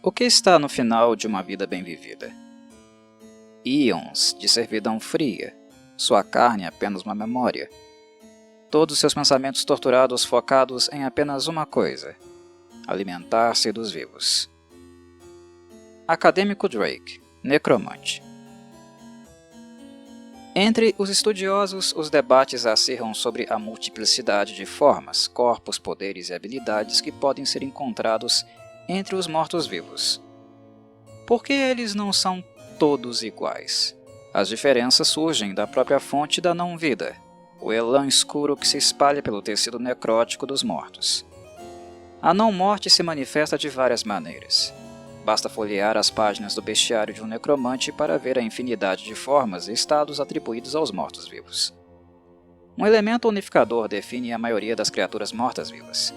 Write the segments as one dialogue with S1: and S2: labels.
S1: O que está no final de uma vida bem vivida? Íons de servidão fria, sua carne apenas uma memória. Todos seus pensamentos torturados focados em apenas uma coisa: alimentar-se dos vivos. Acadêmico Drake, necromante. Entre os estudiosos, os debates acirram sobre a multiplicidade de formas, corpos, poderes e habilidades que podem ser encontrados entre os mortos-vivos. Por que eles não são todos iguais? As diferenças surgem da própria fonte da não-vida, o elan escuro que se espalha pelo tecido necrótico dos mortos. A não-morte se manifesta de várias maneiras. Basta folhear as páginas do bestiário de um necromante para ver a infinidade de formas e estados atribuídos aos mortos-vivos. Um elemento unificador define a maioria das criaturas mortas-vivas.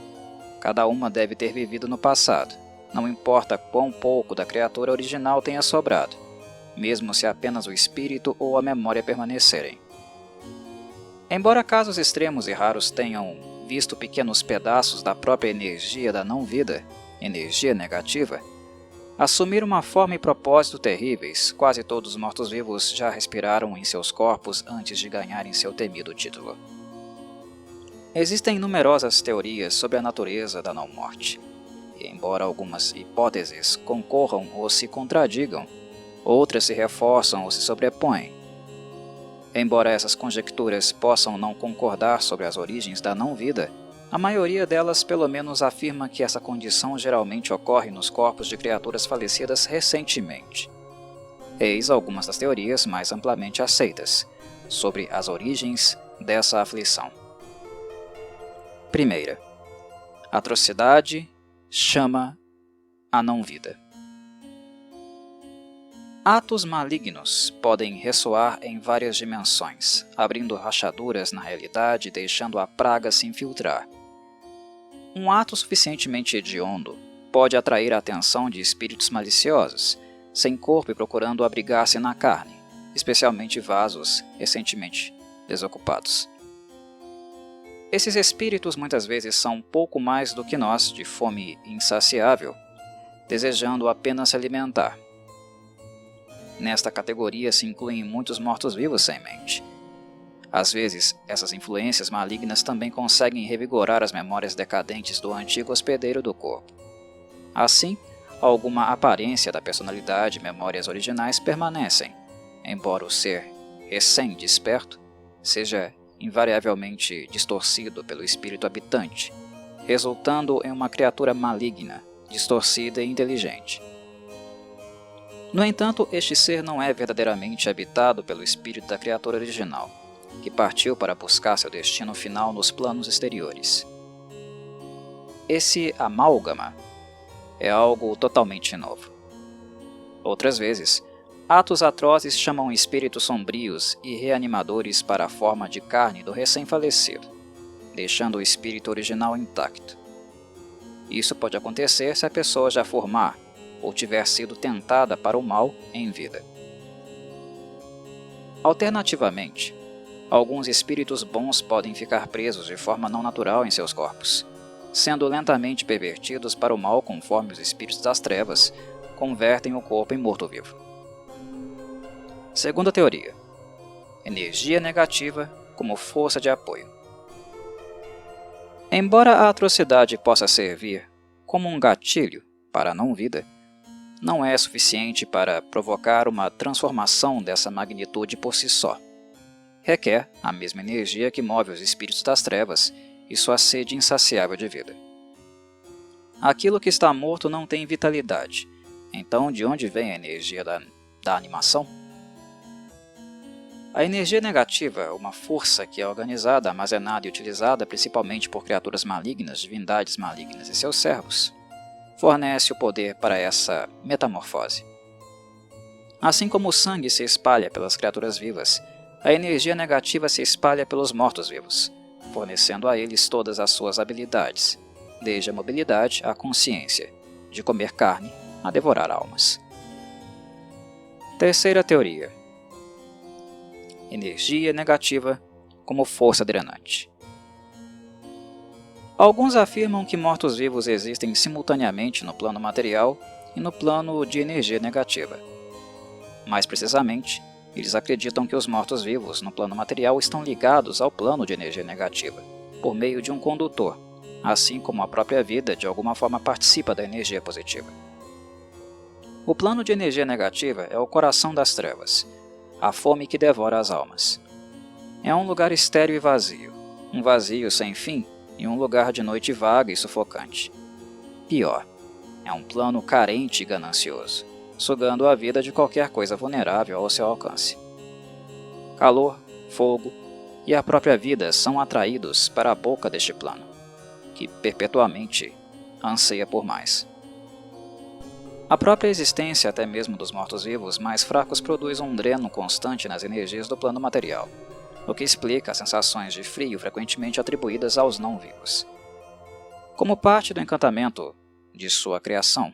S1: Cada uma deve ter vivido no passado, não importa quão pouco da criatura original tenha sobrado, mesmo se apenas o espírito ou a memória permanecerem. Embora casos extremos e raros tenham visto pequenos pedaços da própria energia da não-vida, energia negativa, assumir uma forma e propósito terríveis, quase todos os mortos-vivos já respiraram em seus corpos antes de ganharem seu temido título. Existem numerosas teorias sobre a natureza da não-morte, e embora algumas hipóteses concorram ou se contradigam, outras se reforçam ou se sobrepõem. Embora essas conjecturas possam não concordar sobre as origens da não-vida, a maioria delas pelo menos afirma que essa condição geralmente ocorre nos corpos de criaturas falecidas recentemente. Eis algumas das teorias mais amplamente aceitas sobre as origens dessa aflição. Primeira, atrocidade chama a não-vida. Atos malignos podem ressoar em várias dimensões, abrindo rachaduras na realidade e deixando a praga se infiltrar. Um ato suficientemente hediondo pode atrair a atenção de espíritos maliciosos, sem corpo e procurando abrigar-se na carne, especialmente vasos recentemente desocupados. Esses espíritos muitas vezes são pouco mais do que nós, de fome insaciável, desejando apenas se alimentar. Nesta categoria se incluem muitos mortos-vivos sem mente. Às vezes, essas influências malignas também conseguem revigorar as memórias decadentes do antigo hospedeiro do corpo. Assim, alguma aparência da personalidade e memórias originais permanecem, embora o ser recém-desperto seja invariavelmente distorcido pelo espírito habitante, resultando em uma criatura maligna, distorcida e inteligente. No entanto, este ser não é verdadeiramente habitado pelo espírito da criatura original, que partiu para buscar seu destino final nos planos exteriores. Esse amálgama é algo totalmente novo. Outras vezes, atos atrozes chamam espíritos sombrios e reanimadores para a forma de carne do recém-falecido, deixando o espírito original intacto. Isso pode acontecer se a pessoa já for má ou tiver sido tentada para o mal em vida. Alternativamente, alguns espíritos bons podem ficar presos de forma não natural em seus corpos, sendo lentamente pervertidos para o mal conforme os espíritos das trevas convertem o corpo em morto-vivo. Segunda teoria: energia negativa como força de apoio. Embora a atrocidade possa servir como um gatilho para a não-vida, não é suficiente para provocar uma transformação dessa magnitude por si só. Requer a mesma energia que move os espíritos das trevas e sua sede insaciável de vida. Aquilo que está morto não tem vitalidade, então de onde vem a energia da animação? A energia negativa, uma força que é organizada, armazenada e utilizada principalmente por criaturas malignas, divindades malignas e seus servos, fornece o poder para essa metamorfose. Assim como o sangue se espalha pelas criaturas vivas, a energia negativa se espalha pelos mortos-vivos, fornecendo a eles todas as suas habilidades, desde a mobilidade à consciência, de comer carne a devorar almas. Terceira teoria: energia negativa como força drenante. Alguns afirmam que mortos-vivos existem simultaneamente no plano material e no plano de energia negativa. Mais precisamente, eles acreditam que os mortos-vivos no plano material estão ligados ao plano de energia negativa, por meio de um condutor, assim como a própria vida de alguma forma participa da energia positiva. O plano de energia negativa é o coração das trevas, a fome que devora as almas. É um lugar estéril e vazio, um vazio sem fim e um lugar de noite vaga e sufocante. Pior, é um plano carente e ganancioso, sugando a vida de qualquer coisa vulnerável ao seu alcance. Calor, fogo e a própria vida são atraídos para a boca deste plano, que perpetuamente anseia por mais. A própria existência até mesmo dos mortos-vivos mais fracos produz um dreno constante nas energias do plano material, o que explica as sensações de frio frequentemente atribuídas aos não-vivos. Como parte do encantamento de sua criação,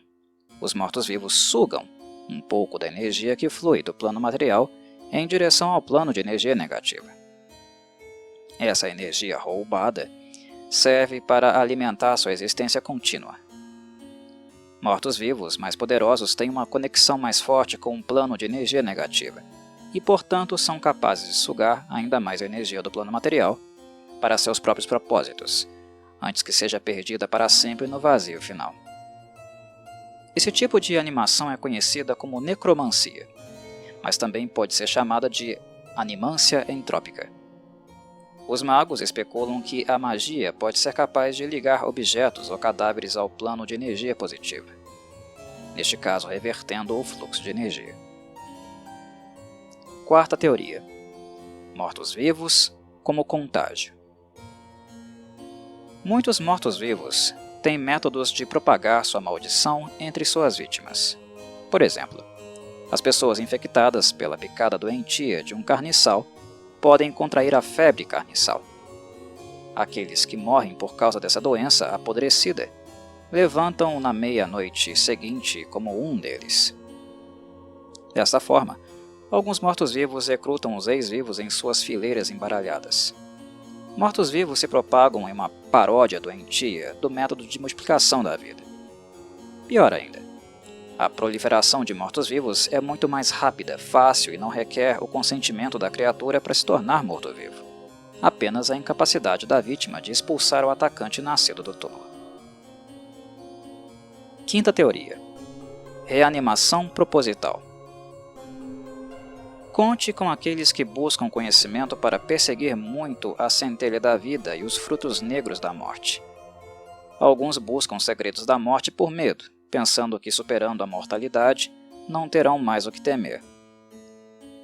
S1: os mortos-vivos sugam um pouco da energia que flui do plano material em direção ao plano de energia negativa. Essa energia roubada serve para alimentar sua existência contínua. Mortos-vivos mais poderosos têm uma conexão mais forte com um plano de energia negativa e, portanto, são capazes de sugar ainda mais a energia do plano material para seus próprios propósitos, antes que seja perdida para sempre no vazio final. Esse tipo de animação é conhecida como necromancia, mas também pode ser chamada de animância entrópica. Os magos especulam que a magia pode ser capaz de ligar objetos ou cadáveres ao plano de energia positiva, neste caso revertendo o fluxo de energia. Quarta teoria: mortos-vivos como contágio. Muitos mortos-vivos têm métodos de propagar sua maldição entre suas vítimas. Por exemplo, as pessoas infectadas pela picada doentia de um carniçal podem contrair a febre carniçal. Aqueles que morrem por causa dessa doença apodrecida levantam na meia-noite seguinte como um deles. Dessa forma, alguns mortos-vivos recrutam os ex-vivos em suas fileiras embaralhadas. Mortos-vivos se propagam em uma paródia doentia do método de multiplicação da vida. Pior ainda, a proliferação de mortos-vivos é muito mais rápida, fácil e não requer o consentimento da criatura para se tornar morto-vivo, apenas a incapacidade da vítima de expulsar o atacante nascido do túmulo. Quinta teoria: reanimação proposital. Conte com aqueles que buscam conhecimento para perseguir muito a centelha da vida e os frutos negros da morte. Alguns buscam segredos da morte por medo, pensando que superando a mortalidade, não terão mais o que temer.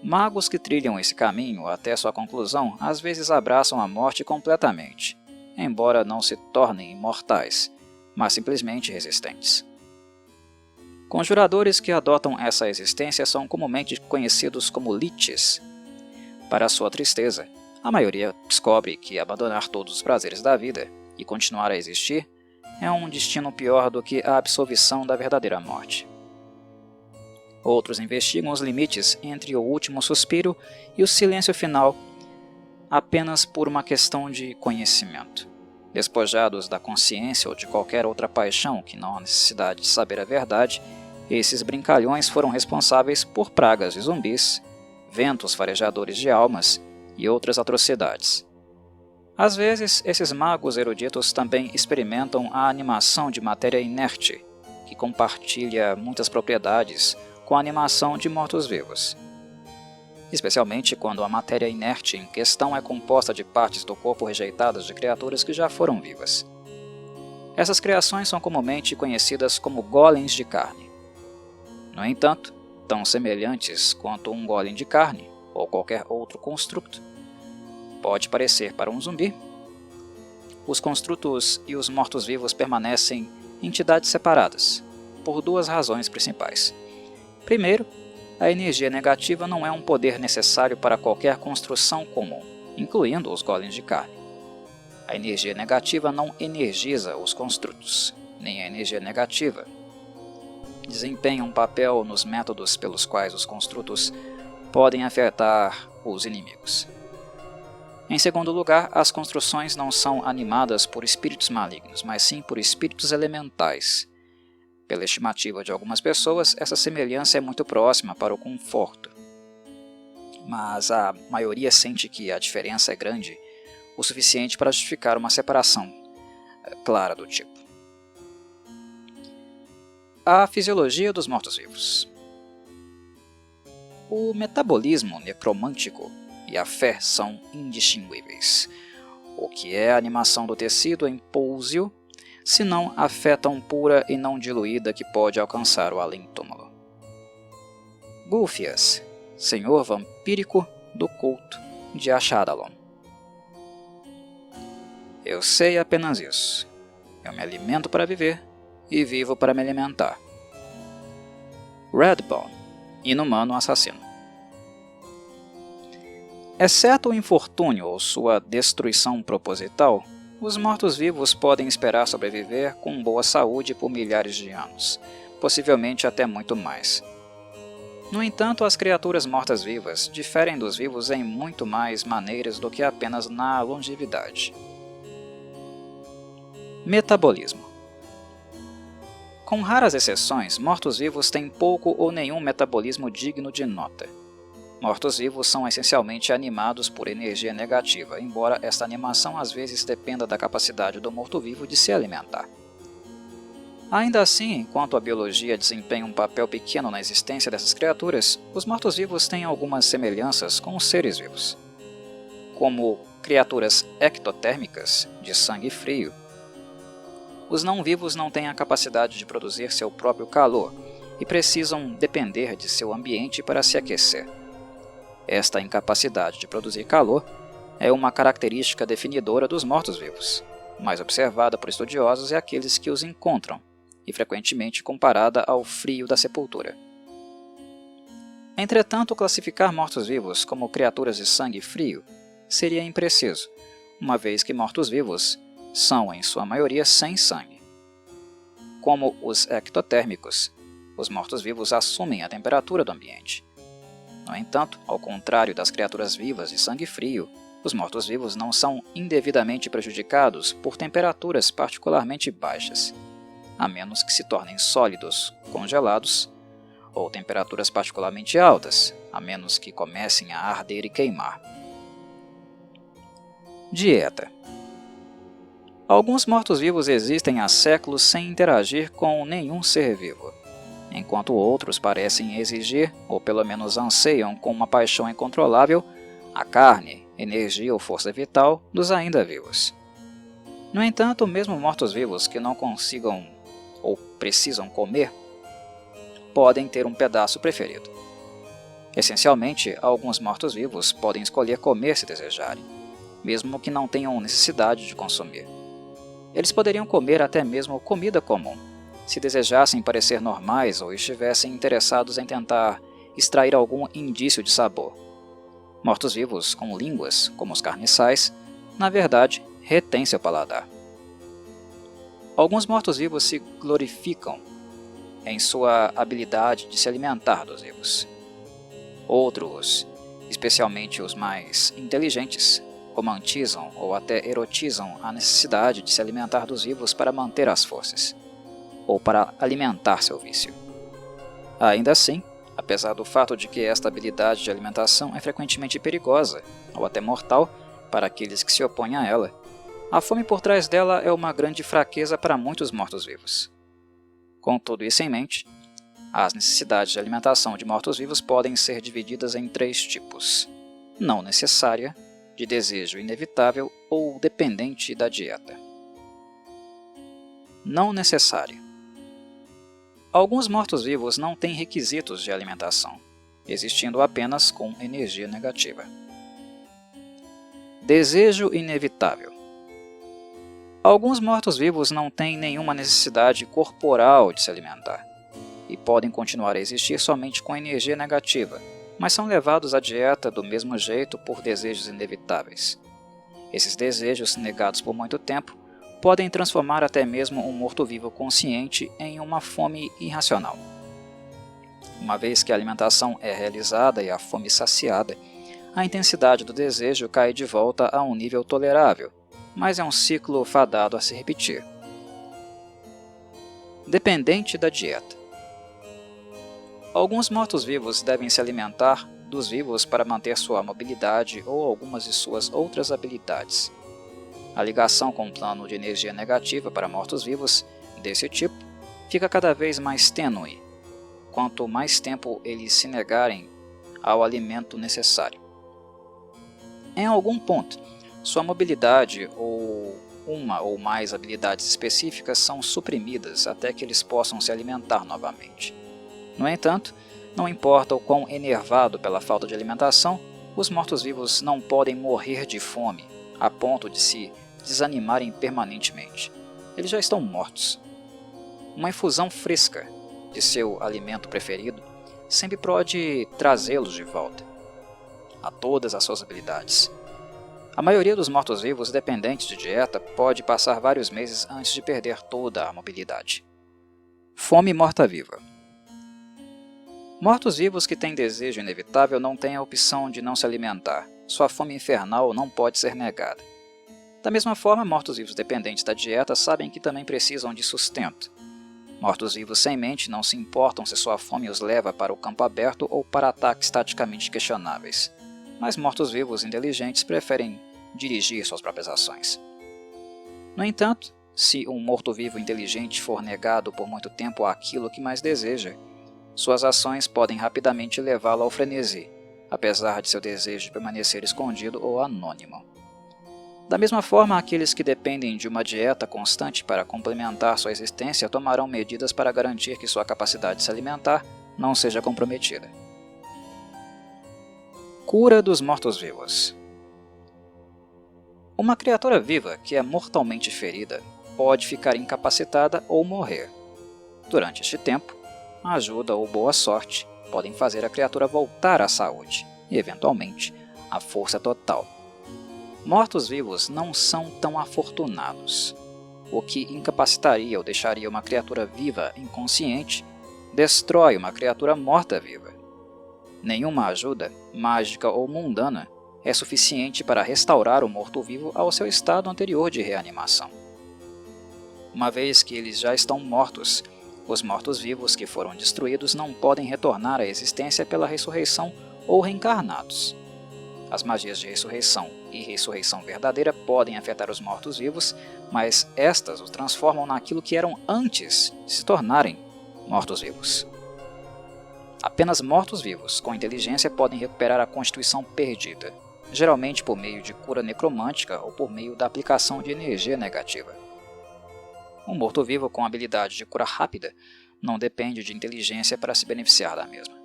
S1: Magos que trilham esse caminho até sua conclusão às vezes abraçam a morte completamente, embora não se tornem imortais, mas simplesmente resistentes. Conjuradores que adotam essa existência são comumente conhecidos como liches. Para sua tristeza, a maioria descobre que abandonar todos os prazeres da vida e continuar a existir é um destino pior do que a absolvição da verdadeira morte. Outros investigam os limites entre o último suspiro e o silêncio final apenas por uma questão de conhecimento. Despojados da consciência ou de qualquer outra paixão que não há necessidade de saber a verdade, esses brincalhões foram responsáveis por pragas de zumbis, ventos farejadores de almas e outras atrocidades. Às vezes, esses magos eruditos também experimentam a animação de matéria inerte, que compartilha muitas propriedades com a animação de mortos-vivos, especialmente quando a matéria inerte em questão é composta de partes do corpo rejeitadas de criaturas que já foram vivas. Essas criações são comumente conhecidas como golems de carne. No entanto, tão semelhantes quanto um golem de carne ou qualquer outro construto pode parecer para um zumbi, os construtos e os mortos-vivos permanecem entidades separadas, por duas razões principais. Primeiro, a energia negativa não é um poder necessário para qualquer construção comum, incluindo os golems de carne. A energia negativa não energiza os construtos, nem a energia negativa desempenha um papel nos métodos pelos quais os construtos podem afetar os inimigos. Em segundo lugar, as construções não são animadas por espíritos malignos, mas sim por espíritos elementais, Pela estimativa de algumas pessoas, essa semelhança é muito próxima para o conforto. Mas a maioria sente que a diferença é grande o suficiente para justificar uma separação clara do tipo. A fisiologia dos mortos-vivos. O metabolismo necromântico e a fé são indistinguíveis. O que é a animação do tecido em pouso, se não a fé tão pura e não diluída que pode alcançar o além-túmulo. Gulfias, senhor vampírico do culto de Ashadalon. Eu sei apenas isso. Eu me alimento para viver e vivo para me alimentar. Redbone, inumano assassino. Exceto o infortúnio ou sua destruição proposital, os mortos-vivos podem esperar sobreviver com boa saúde por milhares de anos, possivelmente até muito mais. No entanto, as criaturas mortas-vivas diferem dos vivos em muito mais maneiras do que apenas na longevidade. Metabolismo. Com raras exceções, mortos-vivos têm pouco ou nenhum metabolismo digno de nota. Mortos-vivos são essencialmente animados por energia negativa, embora esta animação às vezes dependa da capacidade do morto-vivo de se alimentar. Ainda assim, enquanto a biologia desempenha um papel pequeno na existência dessas criaturas, os mortos-vivos têm algumas semelhanças com os seres vivos. Como criaturas ectotérmicas, de sangue frio, os não-vivos não têm a capacidade de produzir seu próprio calor e precisam depender de seu ambiente para se aquecer. Esta incapacidade de produzir calor é uma característica definidora dos mortos-vivos, mais observada por estudiosos e aqueles que os encontram, e frequentemente comparada ao frio da sepultura. Entretanto, classificar mortos-vivos como criaturas de sangue frio seria impreciso, uma vez que mortos-vivos são, em sua maioria, sem sangue. Como os ectotérmicos, os mortos-vivos assumem a temperatura do ambiente. No entanto, ao contrário das criaturas vivas de sangue frio, os mortos-vivos não são indevidamente prejudicados por temperaturas particularmente baixas, a menos que se tornem sólidos, congelados, ou temperaturas particularmente altas, a menos que comecem a arder e queimar. Dieta. Alguns mortos-vivos existem há séculos sem interagir com nenhum ser vivo, enquanto outros parecem exigir, ou pelo menos anseiam com uma paixão incontrolável, a carne, energia ou força vital dos ainda vivos. No entanto, mesmo mortos-vivos que não consigam ou precisam comer, podem ter um pedaço preferido. Essencialmente, alguns mortos-vivos podem escolher comer se desejarem, mesmo que não tenham necessidade de consumir. Eles poderiam comer até mesmo comida comum, se desejassem parecer normais ou estivessem interessados em tentar extrair algum indício de sabor. Mortos-vivos com línguas, como os carniçais, na verdade, retêm seu paladar. Alguns mortos-vivos se glorificam em sua habilidade de se alimentar dos vivos. Outros, especialmente os mais inteligentes, romantizam ou até erotizam a necessidade de se alimentar dos vivos para manter as forças, ou para alimentar seu vício. Ainda assim, apesar do fato de que esta habilidade de alimentação é frequentemente perigosa, ou até mortal, para aqueles que se opõem a ela, a fome por trás dela é uma grande fraqueza para muitos mortos-vivos. Com tudo isso em mente, as necessidades de alimentação de mortos-vivos podem ser divididas em 3 tipos: não necessária, de desejo inevitável ou dependente da dieta. Não necessária. Alguns mortos-vivos não têm requisitos de alimentação, existindo apenas com energia negativa. Desejo inevitável. Alguns mortos-vivos não têm nenhuma necessidade corporal de se alimentar, e podem continuar a existir somente com energia negativa, mas são levados à dieta do mesmo jeito por desejos inevitáveis. Esses desejos, negados por muito tempo, podem transformar até mesmo um morto-vivo consciente em uma fome irracional. Uma vez que a alimentação é realizada e a fome saciada, a intensidade do desejo cai de volta a um nível tolerável, mas é um ciclo fadado a se repetir. Dependente da dieta. Alguns mortos-vivos devem se alimentar dos vivos para manter sua mobilidade ou algumas de suas outras habilidades. A ligação com um plano de energia negativa para mortos-vivos desse tipo fica cada vez mais tênue, quanto mais tempo eles se negarem ao alimento necessário. Em algum ponto, sua mobilidade ou uma ou mais habilidades específicas são suprimidas até que eles possam se alimentar novamente. No entanto, não importa o quão enervado pela falta de alimentação, os mortos-vivos não podem morrer de fome a ponto de se desanimarem permanentemente. Eles já estão mortos. Uma infusão fresca de seu alimento preferido sempre pode trazê-los de volta a todas as suas habilidades. A maioria dos mortos-vivos dependentes de dieta pode passar vários meses antes de perder toda a mobilidade. Fome morta-viva. Mortos-vivos que têm desejo inevitável não têm a opção de não se alimentar. Sua fome infernal não pode ser negada. Da mesma forma, mortos-vivos dependentes da dieta sabem que também precisam de sustento. Mortos-vivos sem mente não se importam se sua fome os leva para o campo aberto ou para ataques taticamente questionáveis. Mas mortos-vivos inteligentes preferem dirigir suas próprias ações. No entanto, se um morto-vivo inteligente for negado por muito tempo àquilo que mais deseja, suas ações podem rapidamente levá-lo ao frenesi, apesar de seu desejo de permanecer escondido ou anônimo. Da mesma forma, aqueles que dependem de uma dieta constante para complementar sua existência tomarão medidas para garantir que sua capacidade de se alimentar não seja comprometida. Cura dos mortos-vivos. Uma criatura viva que é mortalmente ferida pode ficar incapacitada ou morrer. Durante este tempo, a ajuda ou boa sorte podem fazer a criatura voltar à saúde e, eventualmente, à força total. Mortos-vivos não são tão afortunados. O que incapacitaria ou deixaria uma criatura viva inconsciente destrói uma criatura morta-viva. Nenhuma ajuda, mágica ou mundana, é suficiente para restaurar o morto-vivo ao seu estado anterior de reanimação. Uma vez que eles já estão mortos, os mortos-vivos que foram destruídos não podem retornar à existência pela ressurreição ou reencarnados. As magias de ressurreição e ressurreição verdadeira podem afetar os mortos-vivos, mas estas os transformam naquilo que eram antes de se tornarem mortos-vivos. Apenas mortos-vivos com inteligência podem recuperar a constituição perdida, geralmente por meio de cura necromântica ou por meio da aplicação de energia negativa. Um morto-vivo com habilidade de cura rápida não depende de inteligência para se beneficiar da mesma.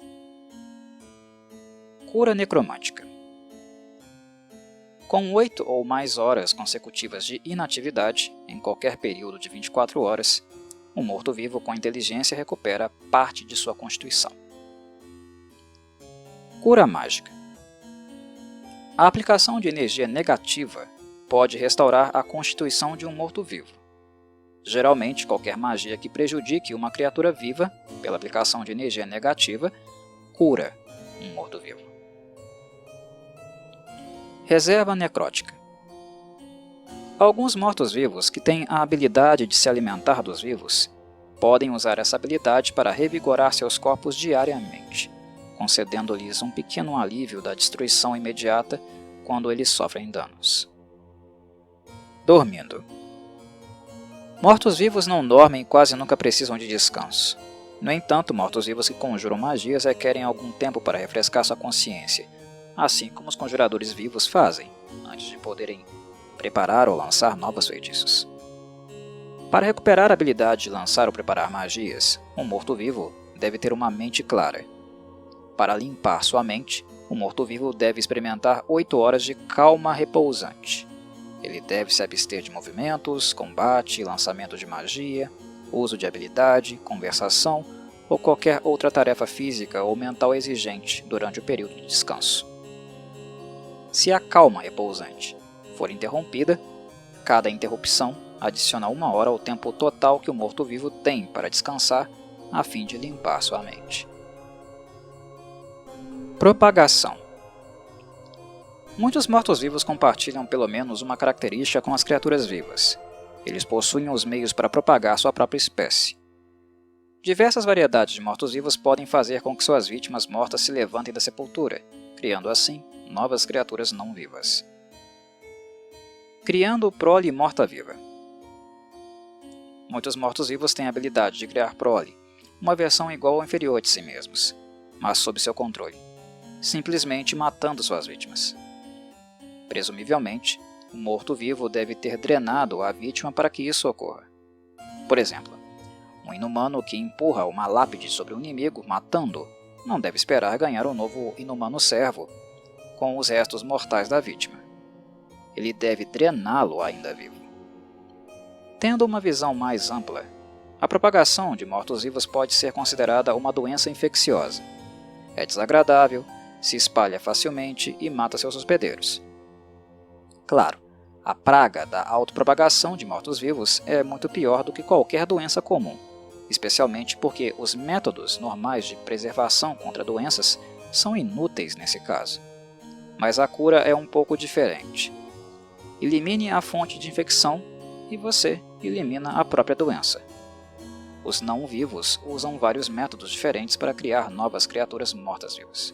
S1: Cura necromântica. Com 8 ou mais horas consecutivas de inatividade, em qualquer período de 24 horas, um morto-vivo com inteligência recupera parte de sua constituição. Cura mágica. A aplicação de energia negativa pode restaurar a constituição de um morto-vivo. Geralmente, qualquer magia que prejudique uma criatura viva, pela aplicação de energia negativa, cura um morto-vivo. Reserva necrótica. Alguns mortos-vivos que têm a habilidade de se alimentar dos vivos podem usar essa habilidade para revigorar seus corpos diariamente, concedendo-lhes um pequeno alívio da destruição imediata quando eles sofrem danos. Dormindo. Mortos-vivos não dormem e quase nunca precisam de descanso. No entanto, mortos-vivos que conjuram magias requerem algum tempo para refrescar sua consciência, assim como os conjuradores vivos fazem, antes de poderem preparar ou lançar novos feitiços. Para recuperar a habilidade de lançar ou preparar magias, um morto-vivo deve ter uma mente clara. Para limpar sua mente, o morto-vivo deve experimentar 8 horas de calma repousante. Ele deve se abster de movimentos, combate, lançamento de magia, uso de habilidade, conversação ou qualquer outra tarefa física ou mental exigente durante o período de descanso. Se a calma repousante for interrompida, cada interrupção adiciona 1 hora ao tempo total que o morto-vivo tem para descansar a fim de limpar sua mente. Propagação. Muitos mortos-vivos compartilham pelo menos uma característica com as criaturas vivas. Eles possuem os meios para propagar sua própria espécie. Diversas variedades de mortos-vivos podem fazer com que suas vítimas mortas se levantem da sepultura, criando assim novas criaturas não vivas. Criando prole morta-viva. Muitos mortos-vivos têm a habilidade de criar prole, uma versão igual ou inferior de si mesmos, mas sob seu controle, simplesmente matando suas vítimas. Presumivelmente, o morto-vivo deve ter drenado a vítima para que isso ocorra. Por exemplo, um inumano que empurra uma lápide sobre um inimigo, matando-o, não deve esperar ganhar um novo inumano servo com os restos mortais da vítima. Ele deve drená-lo ainda vivo. Tendo uma visão mais ampla, a propagação de mortos-vivos pode ser considerada uma doença infecciosa. É desagradável, se espalha facilmente e mata seus hospedeiros. Claro, a praga da autopropagação de mortos-vivos é muito pior do que qualquer doença comum, especialmente porque os métodos normais de preservação contra doenças são inúteis nesse caso. Mas a cura é um pouco diferente. Elimine a fonte de infecção e você elimina a própria doença. Os não-vivos usam vários métodos diferentes para criar novas criaturas mortas-vivas.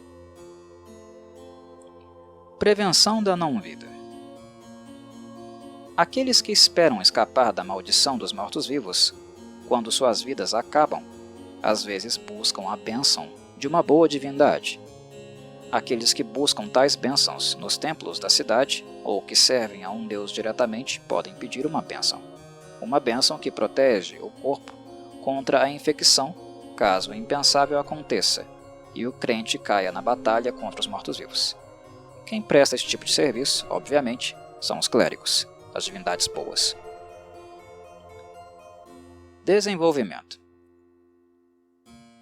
S1: Prevenção da não-vida. Aqueles que esperam escapar da maldição dos mortos-vivos, quando suas vidas acabam, às vezes buscam a bênção de uma boa divindade. Aqueles que buscam tais bênçãos nos templos da cidade ou que servem a um deus diretamente podem pedir uma bênção que protege o corpo contra a infecção caso o impensável aconteça e o crente caia na batalha contra os mortos-vivos. Quem presta esse tipo de serviço, obviamente, são os clérigos, as divindades boas. Desenvolvimento.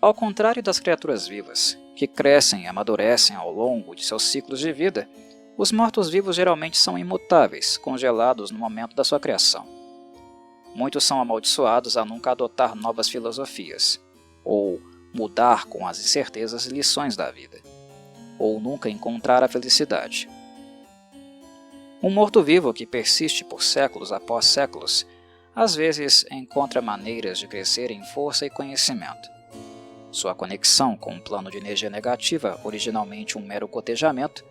S1: Ao contrário das criaturas vivas, que crescem e amadurecem ao longo de seus ciclos de vida, os mortos-vivos geralmente são imutáveis, congelados no momento da sua criação. Muitos são amaldiçoados a nunca adotar novas filosofias, ou mudar com as incertezas e lições da vida, ou nunca encontrar a felicidade. Um morto-vivo que persiste por séculos após séculos, às vezes encontra maneiras de crescer em força e conhecimento. Sua conexão com um plano de energia negativa, originalmente um mero cotejamento,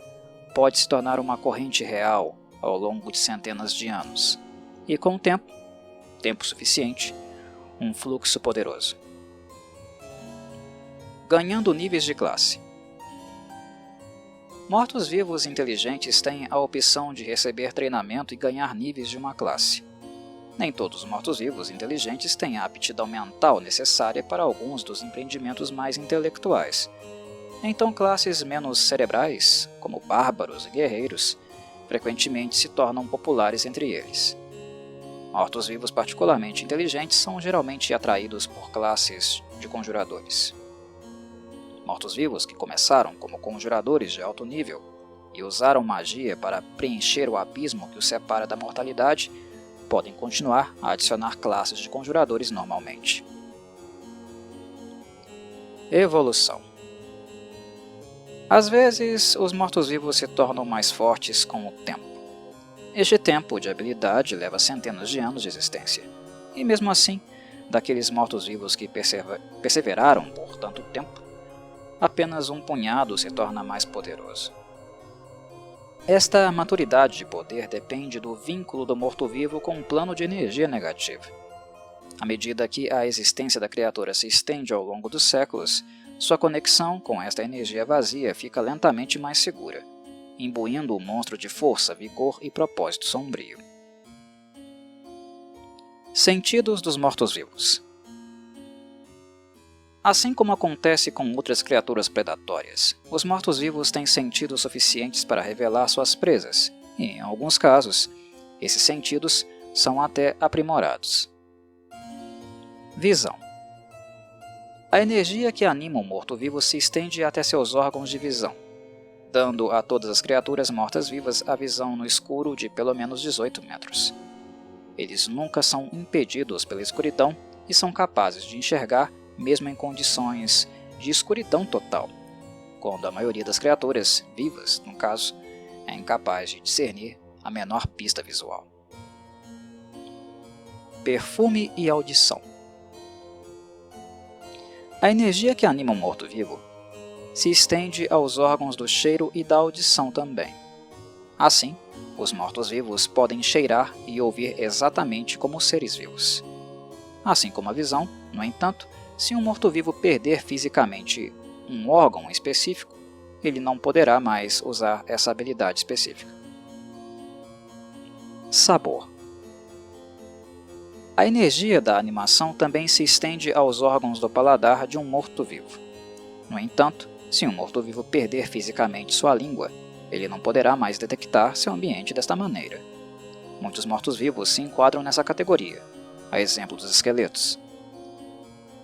S1: pode se tornar uma corrente real ao longo de centenas de anos, e com o tempo suficiente, um fluxo poderoso. Ganhando níveis de classe. Mortos-vivos inteligentes têm a opção de receber treinamento e ganhar níveis de uma classe. Nem todos os mortos-vivos inteligentes têm a aptidão mental necessária para alguns dos empreendimentos mais intelectuais. Então classes menos cerebrais, como bárbaros e guerreiros, frequentemente se tornam populares entre eles. Mortos-vivos particularmente inteligentes são geralmente atraídos por classes de conjuradores. Mortos-vivos que começaram como conjuradores de alto nível e usaram magia para preencher o abismo que os separa da mortalidade, podem continuar a adicionar classes de conjuradores normalmente. Evolução. Às vezes, os mortos-vivos se tornam mais fortes com o tempo. Este tempo de habilidade leva centenas de anos de existência, e mesmo assim, daqueles mortos-vivos que perseveraram por tanto tempo, apenas um punhado se torna mais poderoso. Esta maturidade de poder depende do vínculo do morto-vivo com um plano de energia negativa. À medida que a existência da criatura se estende ao longo dos séculos, sua conexão com esta energia vazia fica lentamente mais segura, imbuindo o monstro de força, vigor e propósito sombrio. Sentidos dos mortos-vivos. Assim como acontece com outras criaturas predatórias, os mortos-vivos têm sentidos suficientes para revelar suas presas, e, em alguns casos, esses sentidos são até aprimorados. Visão. A energia que anima o morto-vivo se estende até seus órgãos de visão, dando a todas as criaturas mortas-vivas a visão no escuro de pelo menos 18 metros. Eles nunca são impedidos pela escuridão e são capazes de enxergar mesmo em condições de escuridão total, quando a maioria das criaturas, vivas no caso, é incapaz de discernir a menor pista visual. Perfume e audição. A energia que anima um morto-vivo se estende aos órgãos do cheiro e da audição também. Assim, os mortos-vivos podem cheirar e ouvir exatamente como os seres vivos. Assim como a visão, no entanto, se um morto-vivo perder fisicamente um órgão específico, ele não poderá mais usar essa habilidade específica. Sabor. A energia da animação também se estende aos órgãos do paladar de um morto-vivo. No entanto, se um morto-vivo perder fisicamente sua língua, ele não poderá mais detectar seu ambiente desta maneira. Muitos mortos-vivos se enquadram nessa categoria, a exemplo dos esqueletos.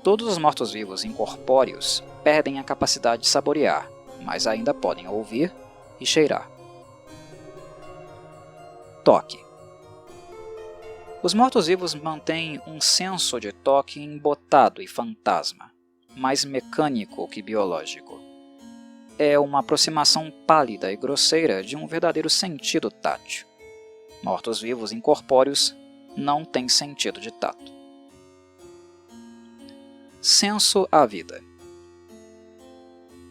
S1: Todos os mortos-vivos incorpóreos perdem a capacidade de saborear, mas ainda podem ouvir e cheirar. Toque. Os mortos-vivos mantêm um senso de toque embotado e fantasma, mais mecânico que biológico. É uma aproximação pálida e grosseira de um verdadeiro sentido tátil. Mortos-vivos incorpóreos não têm sentido de tato. Senso à vida.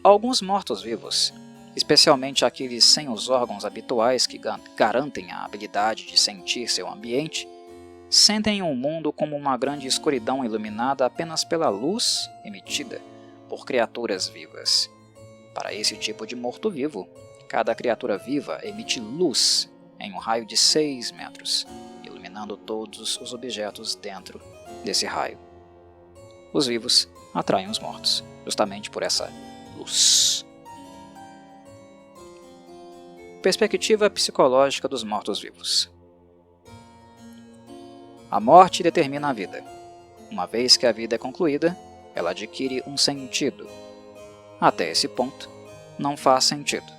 S1: Alguns mortos-vivos, especialmente aqueles sem os órgãos habituais que garantem a habilidade de sentir seu ambiente, sentem o mundo como uma grande escuridão iluminada apenas pela luz emitida por criaturas vivas. Para esse tipo de morto-vivo, cada criatura viva emite luz em um raio de 6 metros, iluminando todos os objetos dentro desse raio. Os vivos atraem os mortos, justamente por essa luz. Perspectiva psicológica dos mortos-vivos. A morte determina a vida. Uma vez que a vida é concluída, ela adquire um sentido. Até esse ponto, não faz sentido.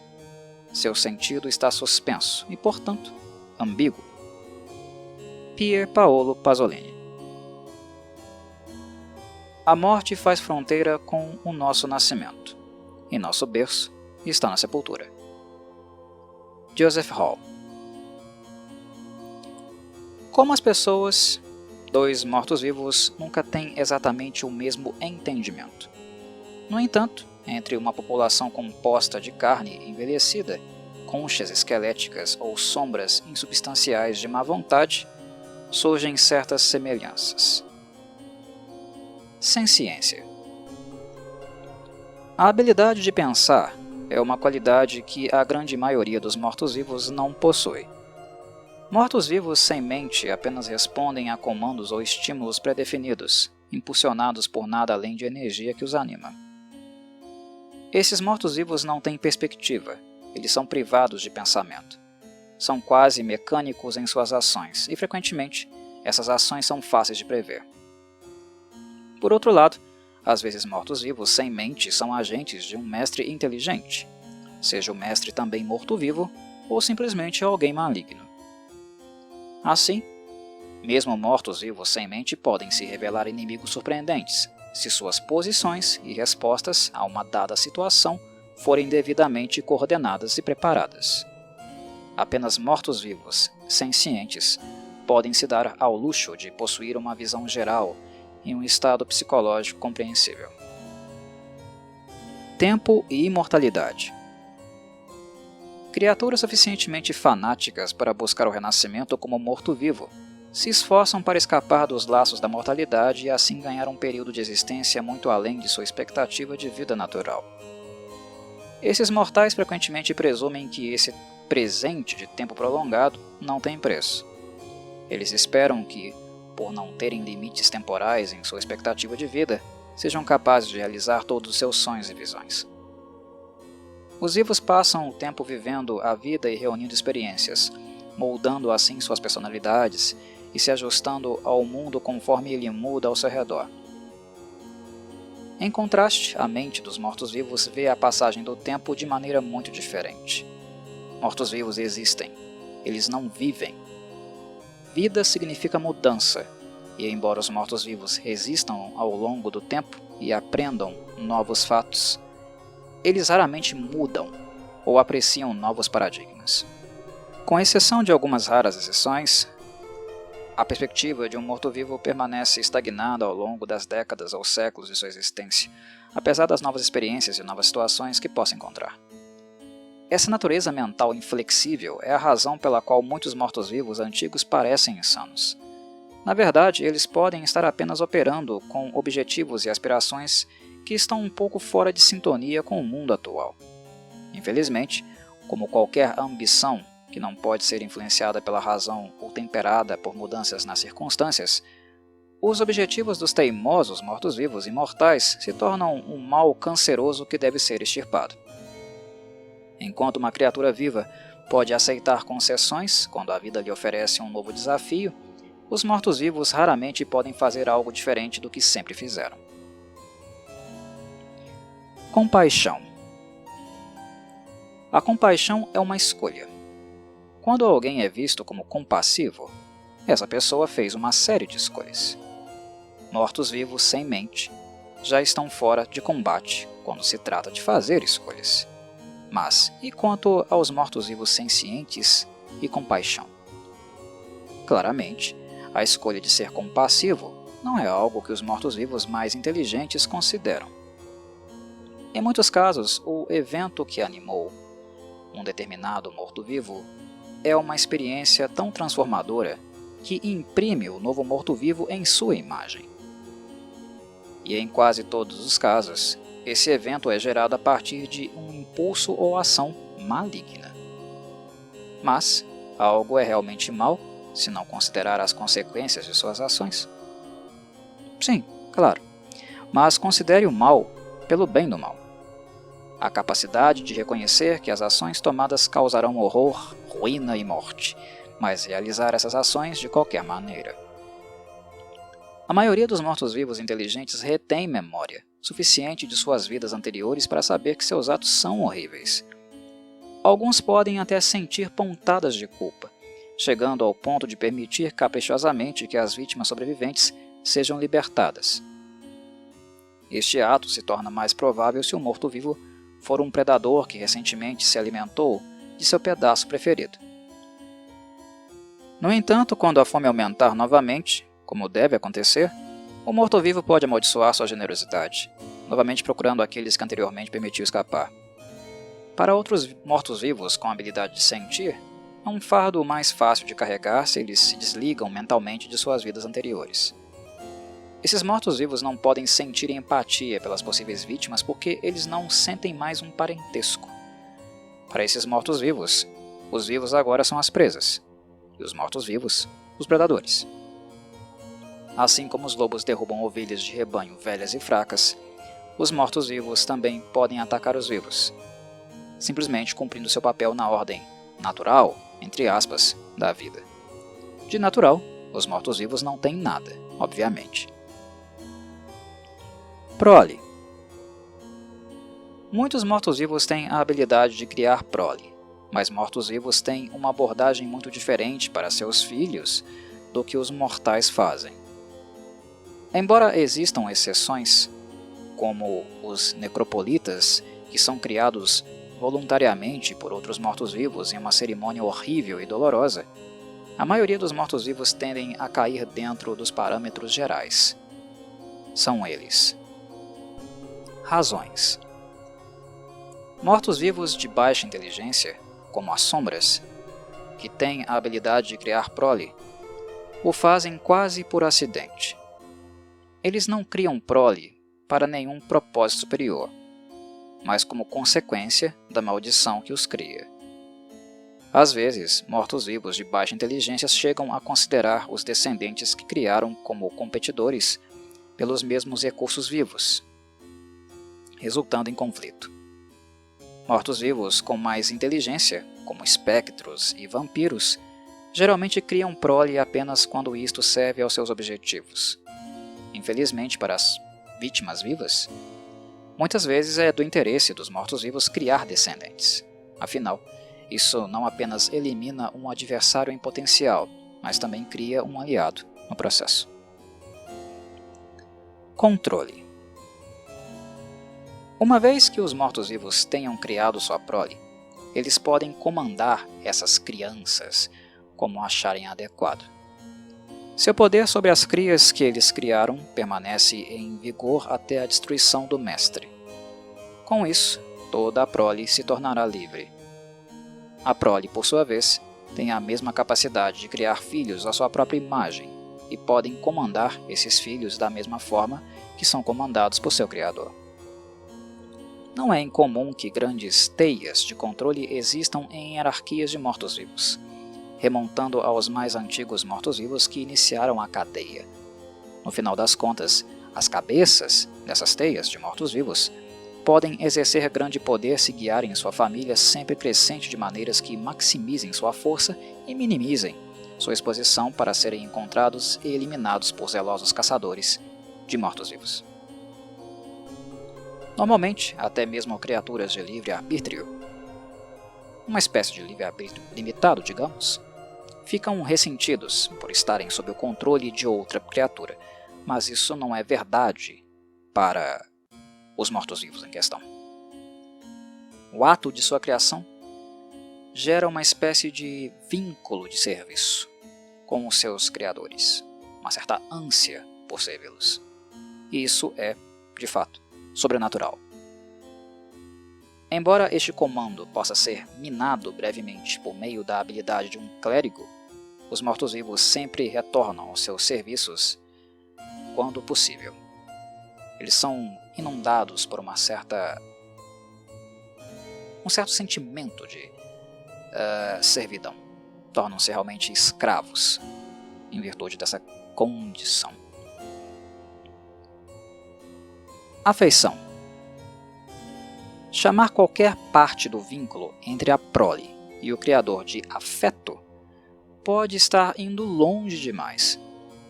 S1: Seu sentido está suspenso e, portanto, ambíguo. Pier Paolo Pasolini. A morte faz fronteira com o nosso nascimento, e nosso berço está na sepultura. Joseph Hall. Como as pessoas, dois mortos-vivos nunca têm exatamente o mesmo entendimento. No entanto, entre uma população composta de carne envelhecida, conchas esqueléticas ou sombras insubstanciais de má vontade, surgem certas semelhanças. Senciência. A habilidade de pensar é uma qualidade que a grande maioria dos mortos-vivos não possui. Mortos-vivos sem mente apenas respondem a comandos ou estímulos pré-definidos, impulsionados por nada além de energia que os anima. Esses mortos-vivos não têm perspectiva, eles são privados de pensamento. São quase mecânicos em suas ações e, frequentemente, essas ações são fáceis de prever. Por outro lado, às vezes mortos-vivos sem mente são agentes de um mestre inteligente, seja o mestre também morto-vivo ou simplesmente alguém maligno. Assim, mesmo mortos-vivos sem mente podem se revelar inimigos surpreendentes, se suas posições e respostas a uma dada situação forem devidamente coordenadas e preparadas. Apenas mortos-vivos, sencientes, podem se dar ao luxo de possuir uma visão geral em um estado psicológico compreensível. Tempo e imortalidade. Criaturas suficientemente fanáticas para buscar o renascimento como morto-vivo se esforçam para escapar dos laços da mortalidade e assim ganhar um período de existência muito além de sua expectativa de vida natural. Esses mortais frequentemente presumem que esse presente de tempo prolongado não tem preço. Eles esperam que, por não terem limites temporais em sua expectativa de vida, sejam capazes de realizar todos os seus sonhos e visões. Os vivos passam o tempo vivendo a vida e reunindo experiências, moldando assim suas personalidades e se ajustando ao mundo conforme ele muda ao seu redor. Em contraste, a mente dos mortos-vivos vê a passagem do tempo de maneira muito diferente. Mortos-vivos existem, eles não vivem. Vida significa mudança, e embora os mortos-vivos resistam ao longo do tempo e aprendam novos fatos, eles raramente mudam ou apreciam novos paradigmas. Com exceção de algumas raras exceções, A perspectiva de um morto-vivo permanece estagnada ao longo das décadas ou séculos de sua existência, apesar das novas experiências e novas situações que possa encontrar. Essa natureza mental inflexível é a razão pela qual muitos mortos-vivos antigos parecem insanos. Na verdade, eles podem estar apenas operando com objetivos e aspirações que estão um pouco fora de sintonia com o mundo atual. Infelizmente, como qualquer ambição que não pode ser influenciada pela razão ou temperada por mudanças nas circunstâncias, os objetivos dos teimosos mortos-vivos imortais se tornam um mal canceroso que deve ser extirpado. Enquanto uma criatura viva pode aceitar concessões quando a vida lhe oferece um novo desafio, os mortos-vivos raramente podem fazer algo diferente do que sempre fizeram. Compaixão. A compaixão é uma escolha. Quando alguém é visto como compassivo, essa pessoa fez uma série de escolhas. Mortos-vivos sem mente já estão fora de combate quando se trata de fazer escolhas. Mas, e quanto aos mortos-vivos sencientes e compaixão? Claramente, a escolha de ser compassivo não é algo que os mortos-vivos mais inteligentes consideram. Em muitos casos, o evento que animou um determinado morto-vivo é uma experiência tão transformadora que imprime o novo morto-vivo em sua imagem. E em quase todos os casos, esse evento é gerado a partir de um impulso ou ação maligna. Mas algo é realmente mal se não considerar as consequências de suas ações? Sim, claro, mas considere o mal pelo bem do mal. A capacidade de reconhecer que as ações tomadas causarão horror, ruína e morte, mas realizar essas ações de qualquer maneira. A maioria dos mortos-vivos inteligentes retém memória suficiente de suas vidas anteriores para saber que seus atos são horríveis. Alguns podem até sentir pontadas de culpa, chegando ao ponto de permitir caprichosamente que as vítimas sobreviventes sejam libertadas. Este ato se torna mais provável se o morto-vivo for um predador que recentemente se alimentou de seu pedaço preferido. No entanto, quando a fome aumentar novamente, como deve acontecer, o morto-vivo pode amaldiçoar sua generosidade, novamente procurando aqueles que anteriormente permitiu escapar. Para outros mortos-vivos com a habilidade de sentir, é um fardo mais fácil de carregar se eles se desligam mentalmente de suas vidas anteriores. Esses mortos-vivos não podem sentir empatia pelas possíveis vítimas porque eles não sentem mais um parentesco. Para esses mortos-vivos, os vivos agora são as presas, e os mortos-vivos, os predadores. Assim como os lobos derrubam ovelhas de rebanho velhas e fracas, os mortos-vivos também podem atacar os vivos, simplesmente cumprindo seu papel na ordem natural, entre aspas, da vida. De natural, os mortos-vivos não têm nada, obviamente. Prole. Muitos mortos-vivos têm a habilidade de criar prole, mas mortos-vivos têm uma abordagem muito diferente para seus filhos do que os mortais fazem. Embora existam exceções, como os necropolitas, que são criados voluntariamente por outros mortos-vivos em uma cerimônia horrível e dolorosa, a maioria dos mortos-vivos tendem a cair dentro dos parâmetros gerais. São eles: razões. Mortos-vivos de baixa inteligência, como as sombras, que têm a habilidade de criar prole, o fazem quase por acidente. Eles não criam prole para nenhum propósito superior, mas como consequência da maldição que os cria. Às vezes, mortos-vivos de baixa inteligência chegam a considerar os descendentes que criaram como competidores pelos mesmos recursos vivos, resultando em conflito. Mortos-vivos com mais inteligência, como espectros e vampiros, geralmente criam prole apenas quando isto serve aos seus objetivos. Infelizmente para as vítimas vivas, muitas vezes é do interesse dos mortos-vivos criar descendentes. Afinal, isso não apenas elimina um adversário em potencial, mas também cria um aliado no processo. Controle. Uma vez que os mortos-vivos tenham criado sua prole, eles podem comandar essas crianças como acharem adequado. Seu poder sobre as crias que eles criaram permanece em vigor até a destruição do mestre. Com isso, toda a prole se tornará livre. A prole, por sua vez, tem a mesma capacidade de criar filhos à sua própria imagem e podem comandar esses filhos da mesma forma que são comandados por seu criador. Não é incomum que grandes teias de controle existam em hierarquias de mortos-vivos, remontando aos mais antigos mortos-vivos que iniciaram a cadeia. No final das contas, as cabeças dessas teias de mortos-vivos podem exercer grande poder se guiarem sua família sempre crescente de maneiras que maximizem sua força e minimizem sua exposição para serem encontrados e eliminados por zelosos caçadores de mortos-vivos. Normalmente, até mesmo criaturas de livre-arbítrio, uma espécie de livre-arbítrio limitado, digamos, ficam ressentidos por estarem sob o controle de outra criatura, mas isso não é verdade para os mortos-vivos em questão. O ato de sua criação gera uma espécie de vínculo de serviço com os seus criadores, uma certa ânsia por servi-los. E isso é, de fato, sobrenatural. Embora este comando possa ser minado brevemente por meio da habilidade de um clérigo, os mortos-vivos sempre retornam aos seus serviços quando possível. Eles são inundados por um certo sentimento de servidão. Tornam-se realmente escravos em virtude dessa condição. Afeição. Chamar qualquer parte do vínculo entre a prole e o criador de afeto pode estar indo longe demais,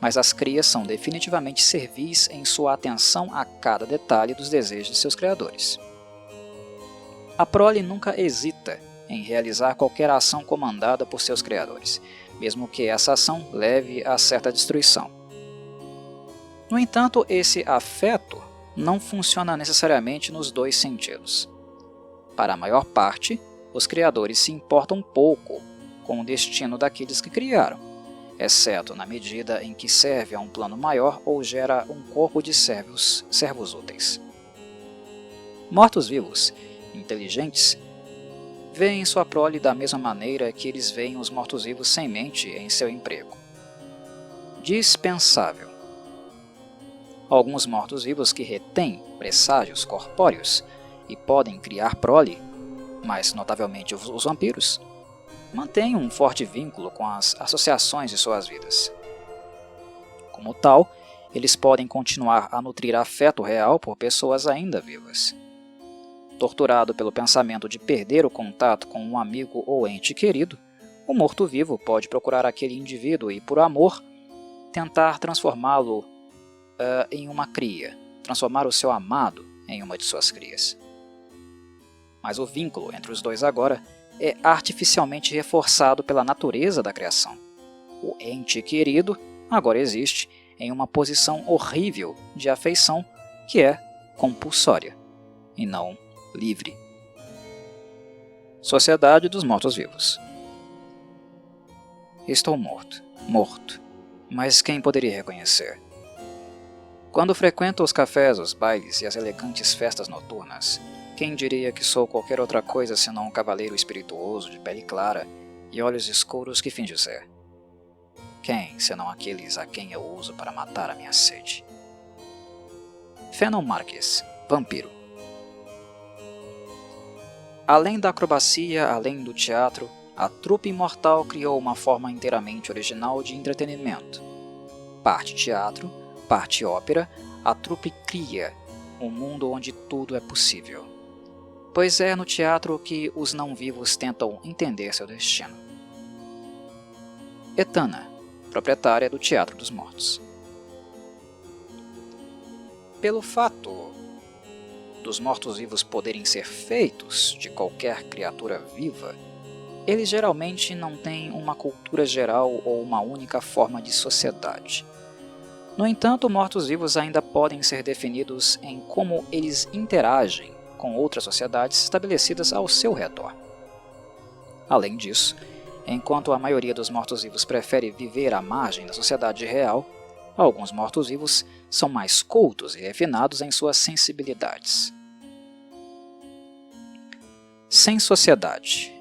S1: mas as crias são definitivamente servis em sua atenção a cada detalhe dos desejos de seus criadores. A prole nunca hesita em realizar qualquer ação comandada por seus criadores, mesmo que essa ação leve a certa destruição. No entanto, esse afeto não funciona necessariamente nos dois sentidos. Para a maior parte, os criadores se importam pouco com o destino daqueles que criaram, exceto na medida em que serve a um plano maior ou gera um corpo de servos úteis. Mortos-vivos, inteligentes, veem sua prole da mesma maneira que eles veem os mortos-vivos sem mente em seu emprego. Dispensável. Alguns mortos-vivos que retêm presságios corpóreos e podem criar prole, mais notavelmente os vampiros, mantêm um forte vínculo com as associações de suas vidas. Como tal, eles podem continuar a nutrir afeto real por pessoas ainda vivas. Torturado pelo pensamento de perder o contato com um amigo ou ente querido, o morto-vivo pode procurar aquele indivíduo e, por amor, tentar transformá-lo em uma cria, transformar o seu amado em uma de suas crias. Mas o vínculo entre os dois agora é artificialmente reforçado pela natureza da criação. O ente querido agora existe em uma posição horrível de afeição que é compulsória, e não livre. Sociedade dos Mortos-Vivos. Estou morto, mas quem poderia reconhecer? Quando frequento os cafés, os bailes e as elegantes festas noturnas, quem diria que sou qualquer outra coisa senão um cavaleiro espirituoso de pele clara e olhos escuros que finge ser? Quem, senão aqueles a quem eu uso para matar a minha sede? Fennon Marques, Vampiro. Além da acrobacia, além do teatro, a trupe imortal criou uma forma inteiramente original de entretenimento. Parte teatro, parte ópera, a trupe cria um mundo onde tudo é possível. Pois é no teatro que os não-vivos tentam entender seu destino. Etana, proprietária do Teatro dos Mortos. Pelo fato dos mortos-vivos poderem ser feitos de qualquer criatura viva, eles geralmente não têm uma cultura geral ou uma única forma de sociedade. No entanto, mortos-vivos ainda podem ser definidos em como eles interagem com outras sociedades estabelecidas ao seu redor. Além disso, Enquanto a maioria dos mortos-vivos prefere viver à margem da sociedade real, alguns mortos-vivos são mais cultos e refinados em suas sensibilidades. Sem sociedade.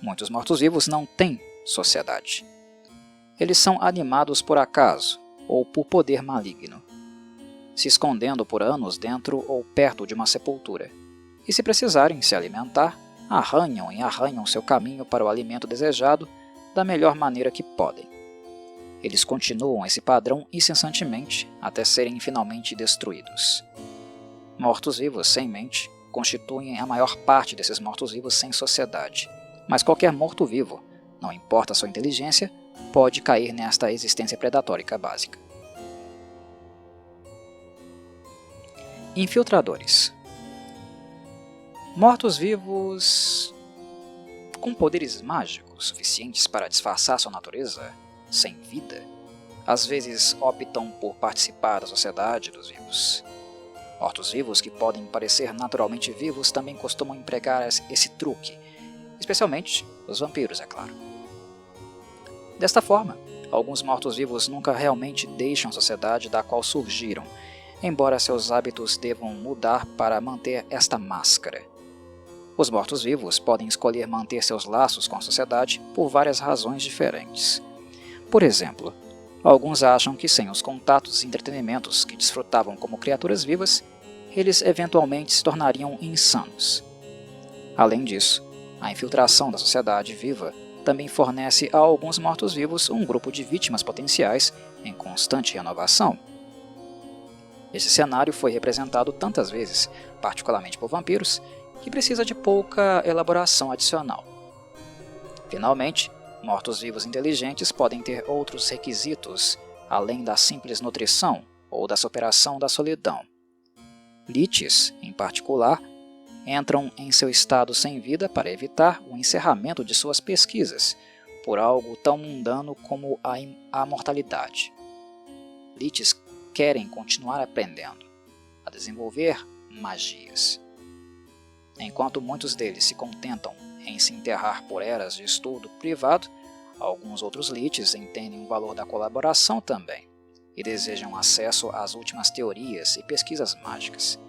S1: Muitos mortos-vivos não têm sociedade. Eles são animados por acaso ou por poder maligno, se escondendo por anos dentro ou perto de uma sepultura, e se precisarem se alimentar, arranham seu caminho para o alimento desejado da melhor maneira que podem. Eles continuam esse padrão incessantemente até serem finalmente destruídos. Mortos-vivos sem mente constituem a maior parte desses mortos-vivos sem sociedade, mas qualquer morto-vivo, não importa sua inteligência, pode cair nesta existência predatórica básica. Infiltradores. Mortos-vivos com poderes mágicos suficientes para disfarçar sua natureza sem vida, às vezes optam por participar da sociedade dos vivos. Mortos-vivos que podem parecer naturalmente vivos também costumam empregar esse truque, especialmente os vampiros, é claro. Desta forma, alguns mortos-vivos nunca realmente deixam a sociedade da qual surgiram, embora seus hábitos devam mudar para manter esta máscara. Os mortos-vivos podem escolher manter seus laços com a sociedade por várias razões diferentes. Por exemplo, alguns acham que sem os contatos e entretenimentos que desfrutavam como criaturas vivas, eles eventualmente se tornariam insanos. Além disso, a infiltração da sociedade viva também fornece a alguns mortos-vivos um grupo de vítimas potenciais em constante renovação. Esse cenário foi representado tantas vezes, particularmente por vampiros, que precisa de pouca elaboração adicional. Finalmente, mortos-vivos inteligentes podem ter outros requisitos, além da simples nutrição ou da superação da solidão. Liches, em particular, entram em seu estado sem vida para evitar o encerramento de suas pesquisas por algo tão mundano como a mortalidade. Liches querem continuar aprendendo, a desenvolver magias. Enquanto muitos deles se contentam em se enterrar por eras de estudo privado, alguns outros liches entendem o valor da colaboração também e desejam acesso às últimas teorias e pesquisas mágicas.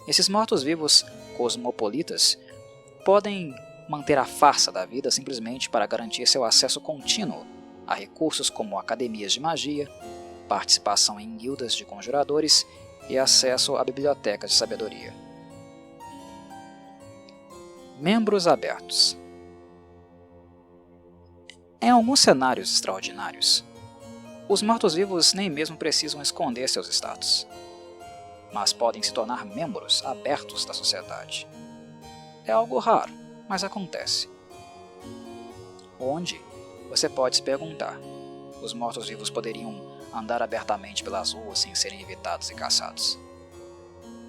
S1: Esses mortos-vivos cosmopolitas podem manter a farsa da vida simplesmente para garantir seu acesso contínuo a recursos como academias de magia, participação em guildas de conjuradores e acesso a bibliotecas de sabedoria. Membros abertos. Em alguns cenários extraordinários, os mortos-vivos nem mesmo precisam esconder seus status, mas podem se tornar membros abertos da sociedade. É algo raro, mas acontece. Onde? Você pode se perguntar. Os mortos-vivos poderiam andar abertamente pelas ruas sem serem evitados e caçados.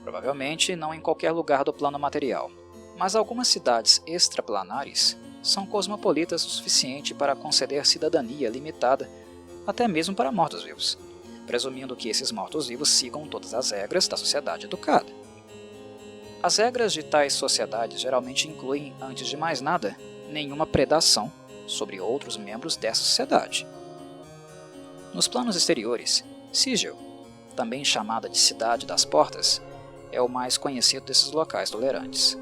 S1: Provavelmente não em qualquer lugar do plano material, mas algumas cidades extraplanares são cosmopolitas o suficiente para conceder cidadania limitada até mesmo para mortos-vivos, presumindo que esses mortos-vivos sigam todas as regras da sociedade educada. As regras de tais sociedades geralmente incluem, antes de mais nada, nenhuma predação sobre outros membros dessa sociedade. Nos planos exteriores, Sigil, também chamada de Cidade das Portas, é o mais conhecido desses locais tolerantes.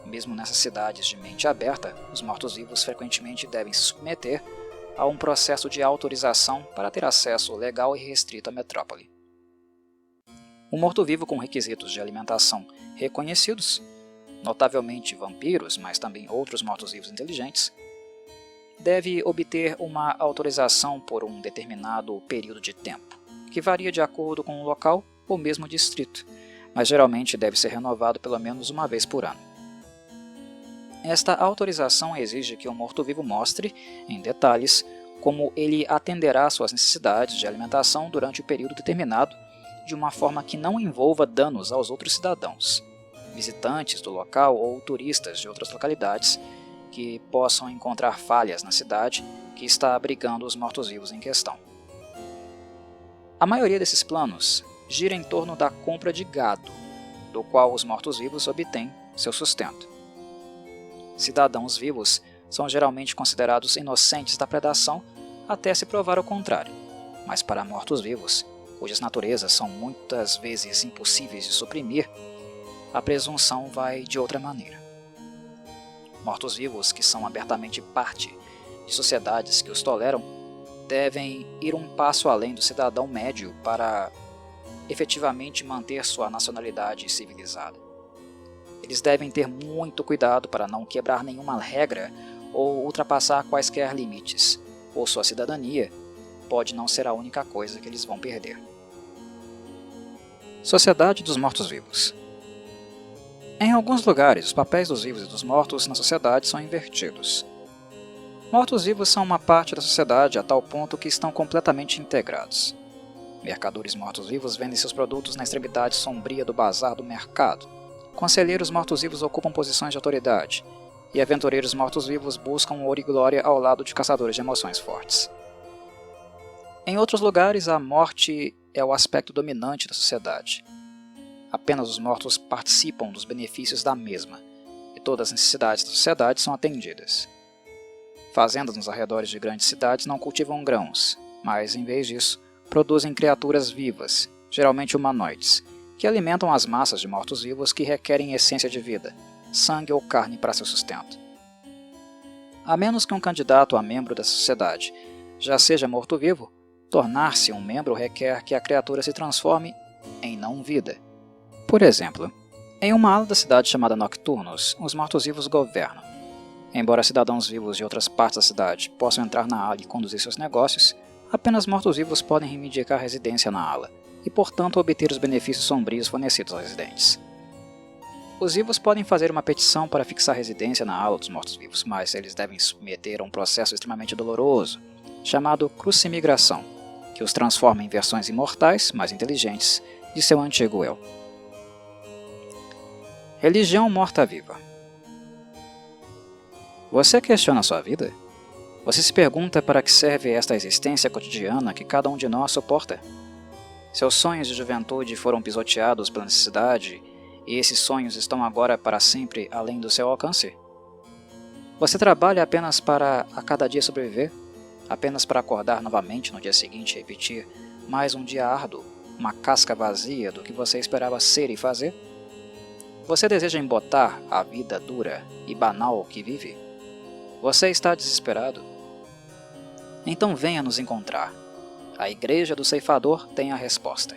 S1: Mesmo nessas cidades de mente aberta, os mortos-vivos frequentemente devem se submeter a um processo de autorização para ter acesso legal e restrito à metrópole. Um morto-vivo com requisitos de alimentação reconhecidos, notavelmente vampiros, mas também outros mortos-vivos inteligentes, deve obter uma autorização por um determinado período de tempo, que varia de acordo com o local ou mesmo distrito, mas geralmente deve ser renovado pelo menos uma vez por ano. Esta autorização exige que o morto-vivo mostre, em detalhes, como ele atenderá às suas necessidades de alimentação durante o período determinado, de uma forma que não envolva danos aos outros cidadãos, visitantes do local ou turistas de outras localidades que possam encontrar falhas na cidade que está abrigando os mortos-vivos em questão. A maioria desses planos gira em torno da compra de gado, do qual os mortos-vivos obtêm seu sustento. cidadãos vivos são geralmente considerados inocentes da predação até se provar o contrário, mas para mortos-vivos, cujas naturezas são muitas vezes impossíveis de suprimir, a presunção vai de outra maneira. Mortos-vivos que são abertamente parte de sociedades que os toleram devem ir um passo além do cidadão médio para efetivamente manter sua nacionalidade civilizada. Eles devem ter muito cuidado para não quebrar nenhuma regra ou ultrapassar quaisquer limites, ou sua cidadania pode não ser a única coisa que eles vão perder. Sociedade dos mortos-vivos. Em alguns lugares, os papéis dos vivos e dos mortos na sociedade são invertidos. Mortos-vivos são uma parte da sociedade a tal ponto que estão completamente integrados. Mercadores mortos-vivos vendem seus produtos na extremidade sombria do bazar do mercado. Conselheiros mortos-vivos ocupam posições de autoridade, e aventureiros mortos-vivos buscam ouro e glória ao lado de caçadores de emoções fortes. Em outros lugares, a morte é o aspecto dominante da sociedade. Apenas os mortos participam dos benefícios da mesma, e todas as necessidades da sociedade são atendidas. Fazendas nos arredores de grandes cidades não cultivam grãos, mas, em vez disso, produzem criaturas vivas, geralmente humanoides, que alimentam as massas de mortos-vivos que requerem essência de vida, sangue ou carne para seu sustento. A menos que um candidato a membro da sociedade já seja morto-vivo, tornar-se um membro requer que a criatura se transforme em não-vida. Por exemplo, em uma ala da cidade chamada Nocturnos, os mortos-vivos governam. Embora cidadãos vivos de outras partes da cidade possam entrar na ala e conduzir seus negócios, apenas mortos-vivos podem reivindicar residência na ala e, portanto, obter os benefícios sombrios fornecidos aos residentes. Os vivos podem fazer uma petição para fixar residência na ala dos mortos-vivos, mas eles devem submeter a um processo extremamente doloroso, chamado crucimigração, que os transforma em versões imortais, mais inteligentes, de seu antigo eu. Religião morta-viva. Você questiona sua vida? Você se pergunta para que serve esta existência cotidiana que cada um de nós suporta? Seus sonhos de juventude foram pisoteados pela necessidade e esses sonhos estão agora para sempre além do seu alcance? Você trabalha apenas para a cada dia sobreviver? Apenas para acordar novamente no dia seguinte e repetir mais um dia árduo, uma casca vazia do que você esperava ser e fazer? Você deseja embotar a vida dura e banal que vive? Você está desesperado? Então venha nos encontrar. A Igreja do Ceifador tem a resposta.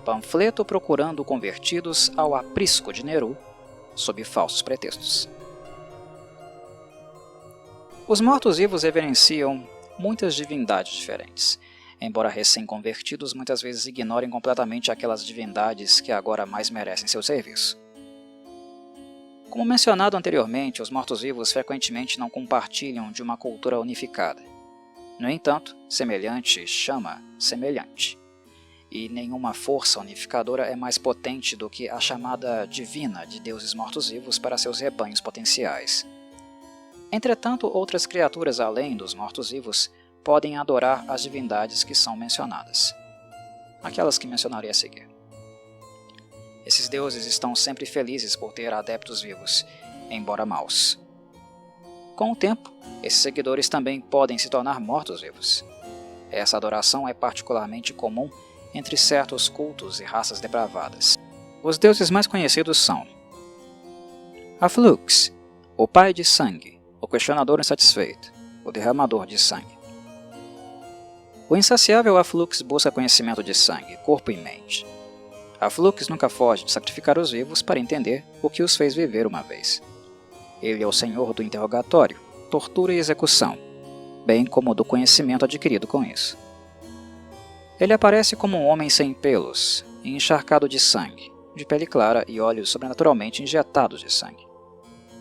S1: Panfleto procurando convertidos ao aprisco de Neru, sob falsos pretextos. Os mortos-vivos reverenciam muitas divindades diferentes, embora recém-convertidos muitas vezes ignorem completamente aquelas divindades que agora mais merecem seu serviço. Como mencionado anteriormente, os mortos-vivos frequentemente não compartilham de uma cultura unificada. No entanto, semelhante chama semelhante, e nenhuma força unificadora é mais potente do que a chamada divina de deuses mortos-vivos para seus rebanhos potenciais. Entretanto, outras criaturas além dos mortos-vivos podem adorar as divindades que são mencionadas, aquelas que mencionarei a seguir. Esses deuses estão sempre felizes por ter adeptos vivos, embora maus. Com o tempo, esses seguidores também podem se tornar mortos-vivos. Essa adoração é particularmente comum entre certos cultos e raças depravadas. Os deuses mais conhecidos são Aflux, o pai de sangue, o questionador insatisfeito, o derramador de sangue. O insaciável Aflux busca conhecimento de sangue, corpo e mente. Aflux nunca foge de sacrificar os vivos para entender o que os fez viver uma vez. Ele é o senhor do interrogatório, tortura e execução, bem como do conhecimento adquirido com isso. Ele aparece como um homem sem pelos e encharcado de sangue, de pele clara e olhos sobrenaturalmente injetados de sangue.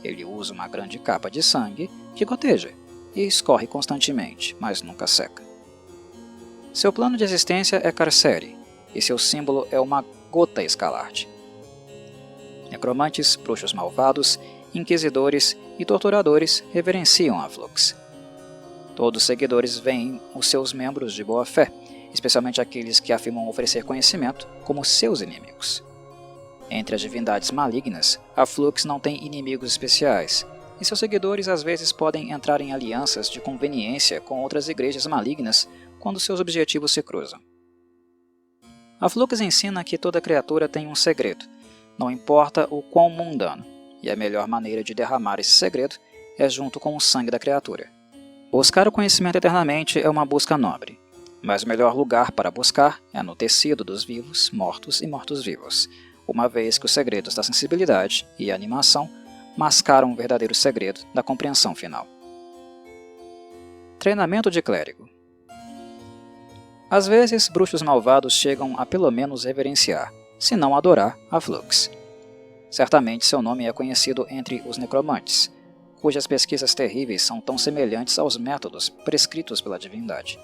S1: Ele usa uma grande capa de sangue que goteja e escorre constantemente, mas nunca seca. Seu plano de existência é Carcere, e seu símbolo é uma gota escalarte. Necromantes, bruxos malvados, inquisidores e torturadores reverenciam Aflux. Todos os seguidores veem os seus membros de boa fé, especialmente aqueles que afirmam oferecer conhecimento, como seus inimigos. Entre as divindades malignas, a Flux não tem inimigos especiais, e seus seguidores às vezes podem entrar em alianças de conveniência com outras igrejas malignas quando seus objetivos se cruzam. A Flux ensina que toda criatura tem um segredo, não importa o quão mundano, e a melhor maneira de derramar esse segredo é junto com o sangue da criatura. Buscar o conhecimento eternamente é uma busca nobre, mas o melhor lugar para buscar é no tecido dos vivos, mortos e mortos-vivos, uma vez que os segredos da sensibilidade e a animação mascaram o verdadeiro segredo da compreensão final. Treinamento de clérigo. Às vezes, bruxos malvados chegam a pelo menos reverenciar, se não adorar, a Flux. Certamente seu nome é conhecido entre os necromantes, cujas pesquisas terríveis são tão semelhantes aos métodos prescritos pela divindade.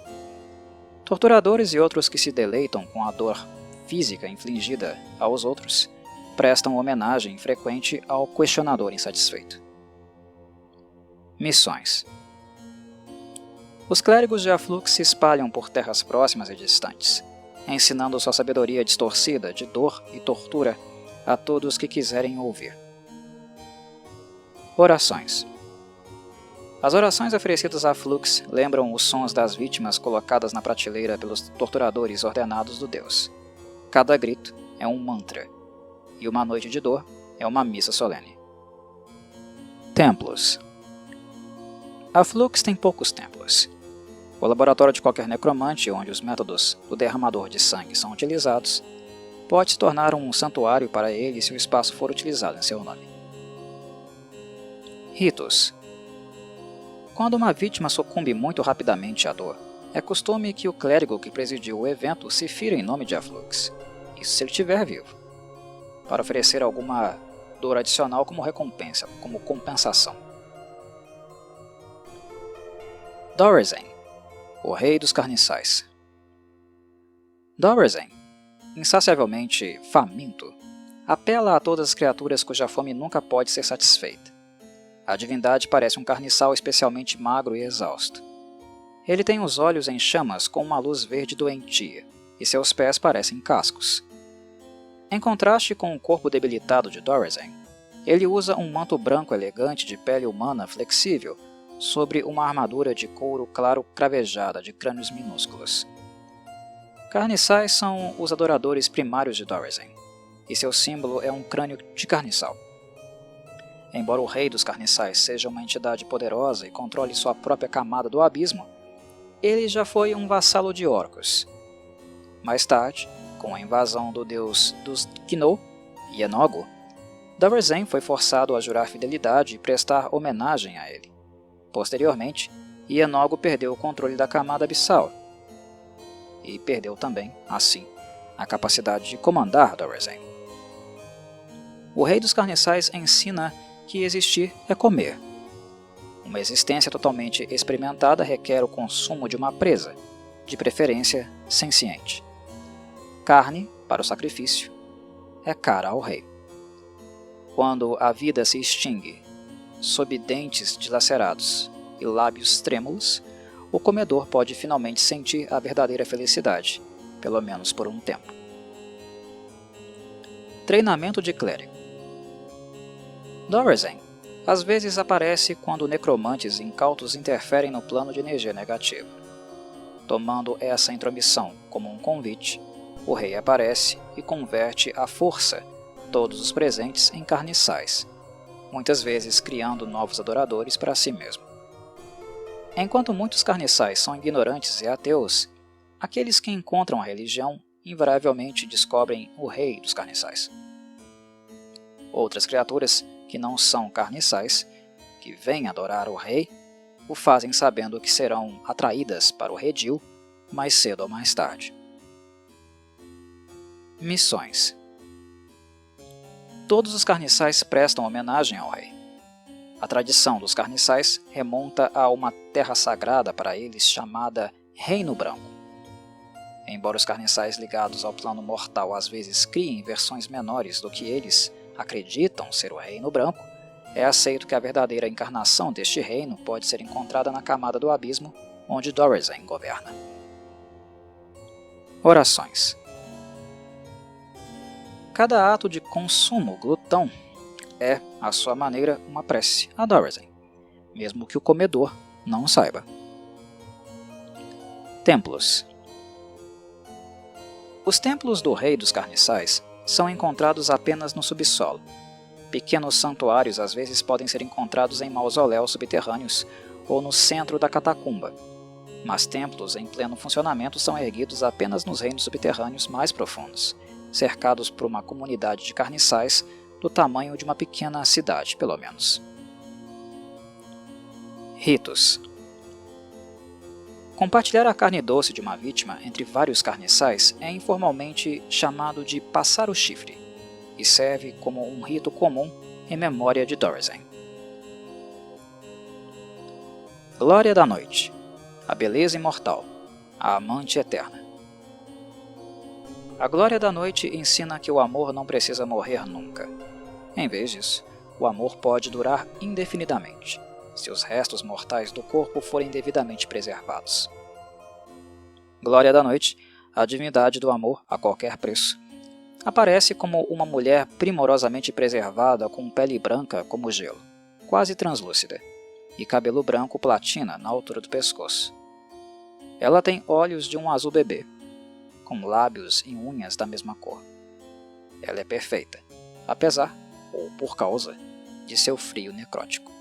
S1: Torturadores e outros que se deleitam com a dor física infligida aos outros prestam homenagem frequente ao questionador insatisfeito. Missões. Os clérigos de Aflux se espalham por terras próximas e distantes, ensinando sua sabedoria distorcida de dor e tortura a todos que quiserem ouvir. Orações. As orações oferecidas a Flux lembram os sons das vítimas colocadas na prateleira pelos torturadores ordenados do deus. Cada grito é um mantra, e uma noite de dor é uma missa solene. Templos. A Flux tem poucos templos. O laboratório de qualquer necromante, onde os métodos do derramador de sangue são utilizados, pode se tornar um santuário para ele se o espaço for utilizado em seu nome. Ritos. Quando uma vítima sucumbe muito rapidamente à dor, é costume que o clérigo que presidiu o evento se fira em nome de Aflux, isso se ele estiver vivo, para oferecer alguma dor adicional como recompensa, como compensação. Dorizen, o rei dos carniçais. Dorizen, insaciavelmente faminto, apela a todas as criaturas cuja fome nunca pode ser satisfeita. A divindade parece um carniçal especialmente magro e exausto. Ele tem os olhos em chamas com uma luz verde doentia, e seus pés parecem cascos. Em contraste com o corpo debilitado de Dorizen, ele usa um manto branco elegante de pele humana flexível sobre uma armadura de couro claro cravejada de crânios minúsculos. Carniçais são os adoradores primários de Dorizen, e seu símbolo é um crânio de carniçal. Embora o rei dos carniçais seja uma entidade poderosa e controle sua própria camada do abismo, ele já foi um vassalo de Orcus. Mais tarde, com a invasão do deus dos Kino, Ienogo, Dorizen foi forçado a jurar fidelidade e prestar homenagem a ele. Posteriormente, Ienogo perdeu o controle da camada abissal, e perdeu também, assim, a capacidade de comandar Dorizen. O rei dos carniçais ensina que existir é comer. Uma existência totalmente experimentada requer o consumo de uma presa, de preferência senciente. Carne, para o sacrifício, é cara ao rei. Quando a vida se extingue, sob dentes dilacerados e lábios trêmulos, o comedor pode finalmente sentir a verdadeira felicidade, pelo menos por um tempo. Treinamento de clérigo. Dorizen às vezes aparece quando necromantes incautos interferem no plano de energia negativa. Tomando essa intromissão como um convite, o rei aparece e converte à força todos os presentes em carniçais, muitas vezes criando novos adoradores para si mesmo. Enquanto muitos carniçais são ignorantes e ateus, aqueles que encontram a religião invariavelmente descobrem o rei dos carniçais. Outras criaturas que não são carniçais, que vêm adorar o rei, o fazem sabendo que serão atraídas para o redil mais cedo ou mais tarde. Missões. Todos os carniçais prestam homenagem ao rei. A tradição dos carniçais remonta a uma terra sagrada para eles chamada Reino Branco. Embora os carniçais ligados ao plano mortal às vezes criem versões menores do que eles acreditam ser o Reino Branco, é aceito que a verdadeira encarnação deste reino pode ser encontrada na camada do abismo onde Dorizen governa. Orações. Cada ato de consumo glutão é, à sua maneira, uma prece a Dorothy, mesmo que o comedor não saiba. Templos. Os templos do Rei dos Carniçais são encontrados apenas no subsolo. Pequenos santuários às vezes podem ser encontrados em mausoléus subterrâneos ou no centro da catacumba, mas templos em pleno funcionamento são erguidos apenas nos reinos subterrâneos mais profundos, cercados por uma comunidade de carniçais do tamanho de uma pequena cidade, pelo menos. Ritos. Compartilhar a carne doce de uma vítima entre vários carniçais é informalmente chamado de passar o chifre, e serve como um rito comum em memória de Dorothy. Glória da Noite, a beleza imortal, a amante eterna. A Glória da Noite ensina que o amor não precisa morrer nunca. Em vez disso, o amor pode durar indefinidamente, se os restos mortais do corpo forem devidamente preservados. Glória da Noite, a divindade do amor a qualquer preço, aparece como uma mulher primorosamente preservada com pele branca como gelo, quase translúcida, e cabelo branco platina na altura do pescoço. Ela tem olhos de um azul bebê, com lábios e unhas da mesma cor. Ela é perfeita, apesar, ou por causa, de seu frio necrótico.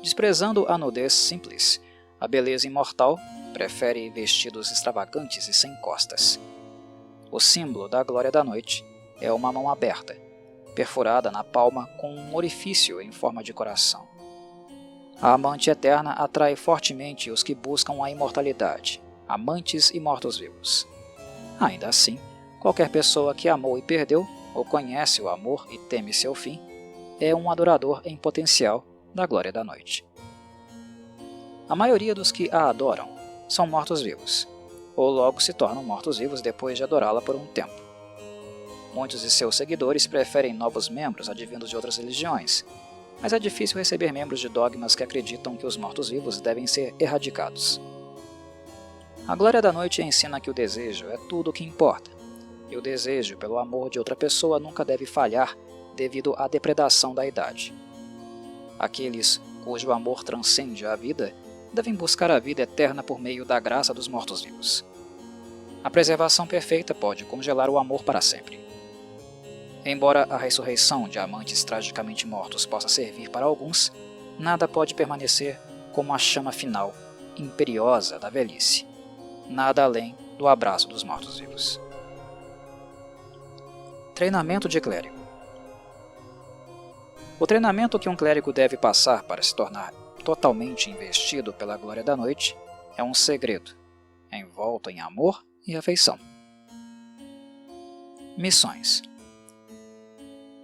S1: Desprezando a nudez simples, a beleza imortal prefere vestidos extravagantes e sem costas. O símbolo da Glória da Noite é uma mão aberta, perfurada na palma com um orifício em forma de coração. A amante eterna atrai fortemente os que buscam a imortalidade, amantes e mortos-vivos. Ainda assim, qualquer pessoa que amou e perdeu, ou conhece o amor e teme seu fim, é um adorador em potencial da Glória da Noite. A maioria dos que a adoram são mortos-vivos, ou logo se tornam mortos-vivos depois de adorá-la por um tempo. Muitos de seus seguidores preferem novos membros advindos de outras religiões, mas é difícil receber membros de dogmas que acreditam que os mortos-vivos devem ser erradicados. A Glória da Noite ensina que o desejo é tudo o que importa, e o desejo pelo amor de outra pessoa nunca deve falhar devido à depredação da idade. Aqueles cujo amor transcende a vida devem buscar a vida eterna por meio da graça dos mortos-vivos. A preservação perfeita pode congelar o amor para sempre. Embora a ressurreição de amantes tragicamente mortos possa servir para alguns, nada pode permanecer como a chama final, imperiosa da velhice. Nada além do abraço dos mortos-vivos. Treinamento de clérigo. O treinamento que um clérigo deve passar para se tornar totalmente investido pela Glória da Noite é um segredo, envolto em amor e afeição. Missões.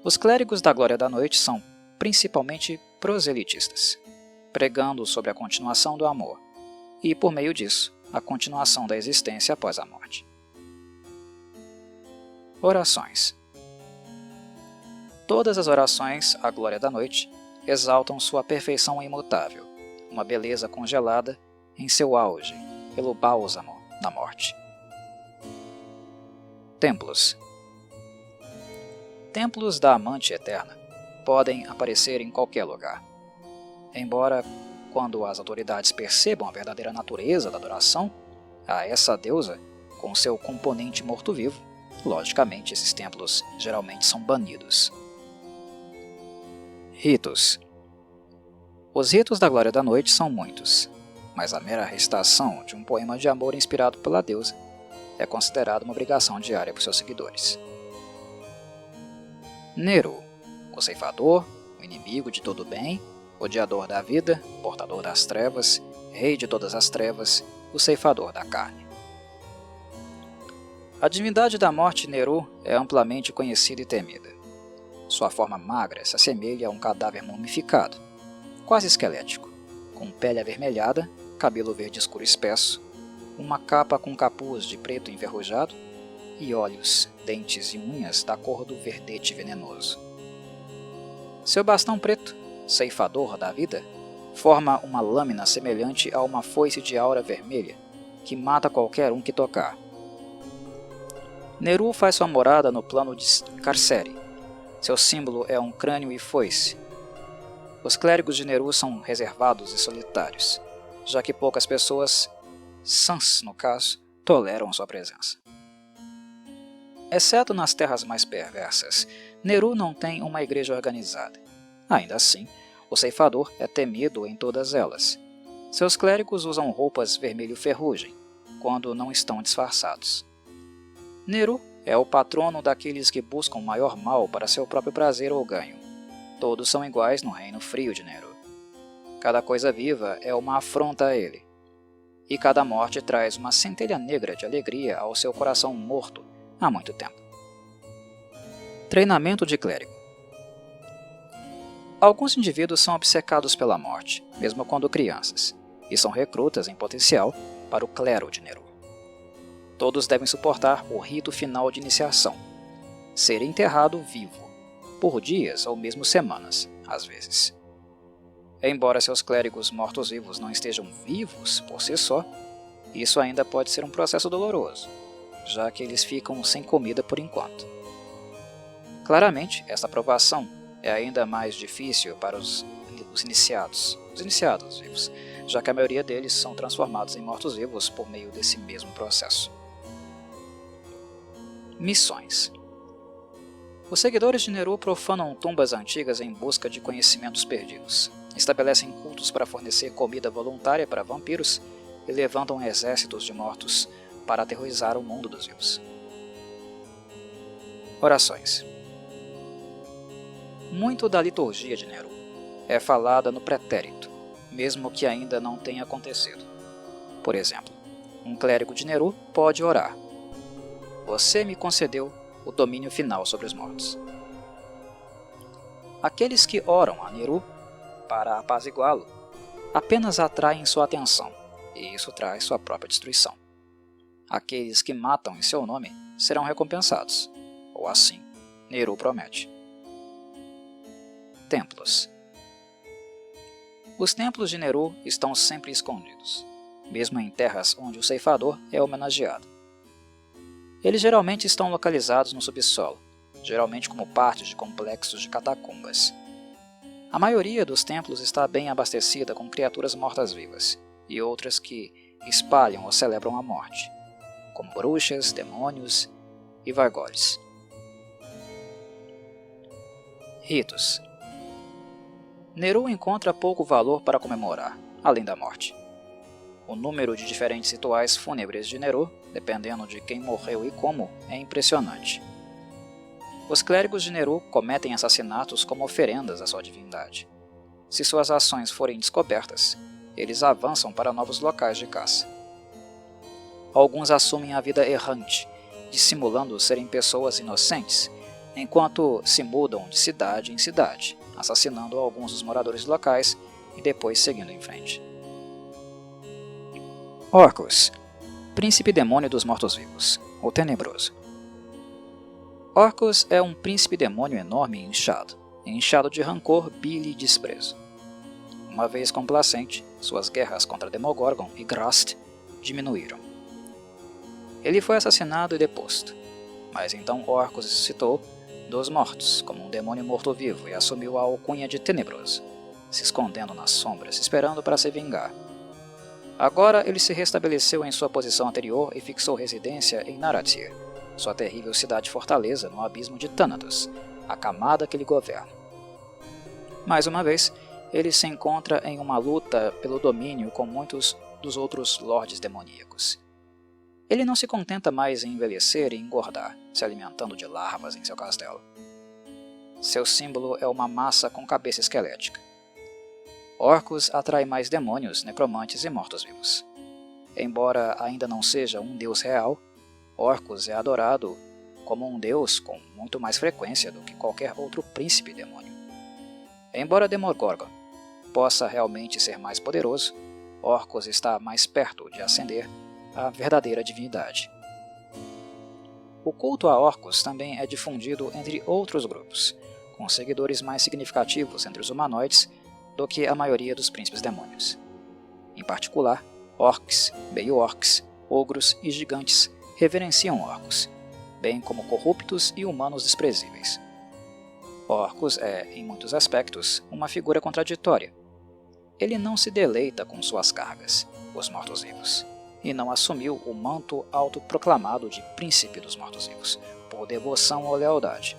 S1: Os clérigos da Glória da Noite são principalmente proselitistas, pregando sobre a continuação do amor, e, por meio disso, a continuação da existência após a morte. Orações. Todas as orações à Glória da Noite exaltam sua perfeição imutável, uma beleza congelada em seu auge pelo bálsamo da morte. Templos. Templos da Amante Eterna podem aparecer em qualquer lugar. Embora, quando as autoridades percebam a verdadeira natureza da adoração a essa deusa com seu componente morto-vivo, logicamente esses templos geralmente são banidos. Ritos. Os ritos da Glória da Noite são muitos, mas a mera recitação de um poema de amor inspirado pela deusa é considerada uma obrigação diária por seus seguidores. Neru, o ceifador, o inimigo de todo o bem, odiador da vida, portador das trevas, rei de todas as trevas, o ceifador da carne. A divindade da morte Neru é amplamente conhecida e temida. Sua forma magra se assemelha a um cadáver mumificado, quase esquelético, com pele avermelhada, cabelo verde escuro espesso, uma capa com capuz de preto enferrujado e olhos, dentes e unhas da cor do verdete venenoso. Seu bastão preto, ceifador da vida, forma uma lâmina semelhante a uma foice de aura vermelha que mata qualquer um que tocar. Neru faz sua morada no plano de Carcere. Seu símbolo é um crânio e foice. Os clérigos de Neru são reservados e solitários, já que poucas pessoas, sãs no caso, toleram sua presença. Exceto nas terras mais perversas, Neru não tem uma igreja organizada. Ainda assim, o ceifador é temido em todas elas. Seus clérigos usam roupas vermelho ferrugem, quando não estão disfarçados. Neru é o patrono daqueles que buscam maior mal para seu próprio prazer ou ganho. Todos são iguais no reino frio de Neru. Cada coisa viva é uma afronta a ele. E cada morte traz uma centelha negra de alegria ao seu coração morto há muito tempo. Treinamento de clérigo. Alguns indivíduos são obcecados pela morte, mesmo quando crianças, e são recrutas em potencial para o clero de Neru. Todos devem suportar o rito final de iniciação, ser enterrado vivo, por dias ou mesmo semanas, às vezes. Embora seus clérigos mortos-vivos não estejam vivos por si só, isso ainda pode ser um processo doloroso, já que eles ficam sem comida por enquanto. Claramente, essa provação é ainda mais difícil para os iniciados vivos, já que a maioria deles são transformados em mortos-vivos por meio desse mesmo processo. Missões. Os seguidores de Neru profanam tumbas antigas em busca de conhecimentos perdidos, estabelecem cultos para fornecer comida voluntária para vampiros e levantam exércitos de mortos para aterrorizar o mundo dos vivos. Orações. Muito da liturgia de Neru é falada no pretérito, mesmo que ainda não tenha acontecido. Por exemplo, um clérigo de Neru pode orar: "Você me concedeu o domínio final sobre os mortos." Aqueles que oram a Neru para apaziguá-lo apenas atraem sua atenção, e isso traz sua própria destruição. Aqueles que matam em seu nome serão recompensados, ou assim Neru promete. Templos. Os templos de Neru estão sempre escondidos, mesmo em terras onde o ceifador é homenageado. Eles geralmente estão localizados no subsolo, geralmente como partes de complexos de catacumbas. A maioria dos templos está bem abastecida com criaturas mortas-vivas, e outras que espalham ou celebram a morte, como bruxas, demônios e vargoles. Ritos. Neru encontra pouco valor para comemorar, além da morte. O número de diferentes rituais fúnebres de Neru, dependendo de quem morreu e como, é impressionante. Os clérigos de Neru cometem assassinatos como oferendas à sua divindade. Se suas ações forem descobertas, eles avançam para novos locais de caça. Alguns assumem a vida errante, dissimulando serem pessoas inocentes, enquanto se mudam de cidade em cidade, assassinando alguns dos moradores locais e depois seguindo em frente. Orcus, príncipe demônio dos mortos-vivos, o tenebroso. Orcus é um príncipe demônio enorme e inchado de rancor, bile e desprezo. Uma vez complacente, suas guerras contra Demogorgon e Grast diminuíram. Ele foi assassinado e deposto, mas então Orcus ressuscitou dos mortos como um demônio morto-vivo e assumiu a alcunha de Tenebroso, se escondendo nas sombras, esperando para se vingar. Agora ele se restabeleceu em sua posição anterior e fixou residência em Naratyr, sua terrível cidade-fortaleza no abismo de Thanatos, a camada que ele governa. Mais uma vez, ele se encontra em uma luta pelo domínio com muitos dos outros lordes demoníacos. Ele não se contenta mais em envelhecer e engordar, se alimentando de larvas em seu castelo. Seu símbolo é uma massa com cabeça esquelética. Orcus atrai mais demônios, necromantes e mortos-vivos. Embora ainda não seja um deus real, Orcus é adorado como um deus com muito mais frequência do que qualquer outro príncipe demônio. Embora Demogorgon possa realmente ser mais poderoso, Orcus está mais perto de ascender à verdadeira divindade. O culto a Orcus também é difundido entre outros grupos, com seguidores mais significativos entre os humanoides do que a maioria dos príncipes demônios. Em particular, orcs, meio-orcs, ogros e gigantes reverenciam Orcus, bem como corruptos e humanos desprezíveis. Orcus é, em muitos aspectos, uma figura contraditória. Ele não se deleita com suas cargas, os mortos-vivos, e não assumiu o manto autoproclamado de príncipe dos mortos-vivos, por devoção ou lealdade.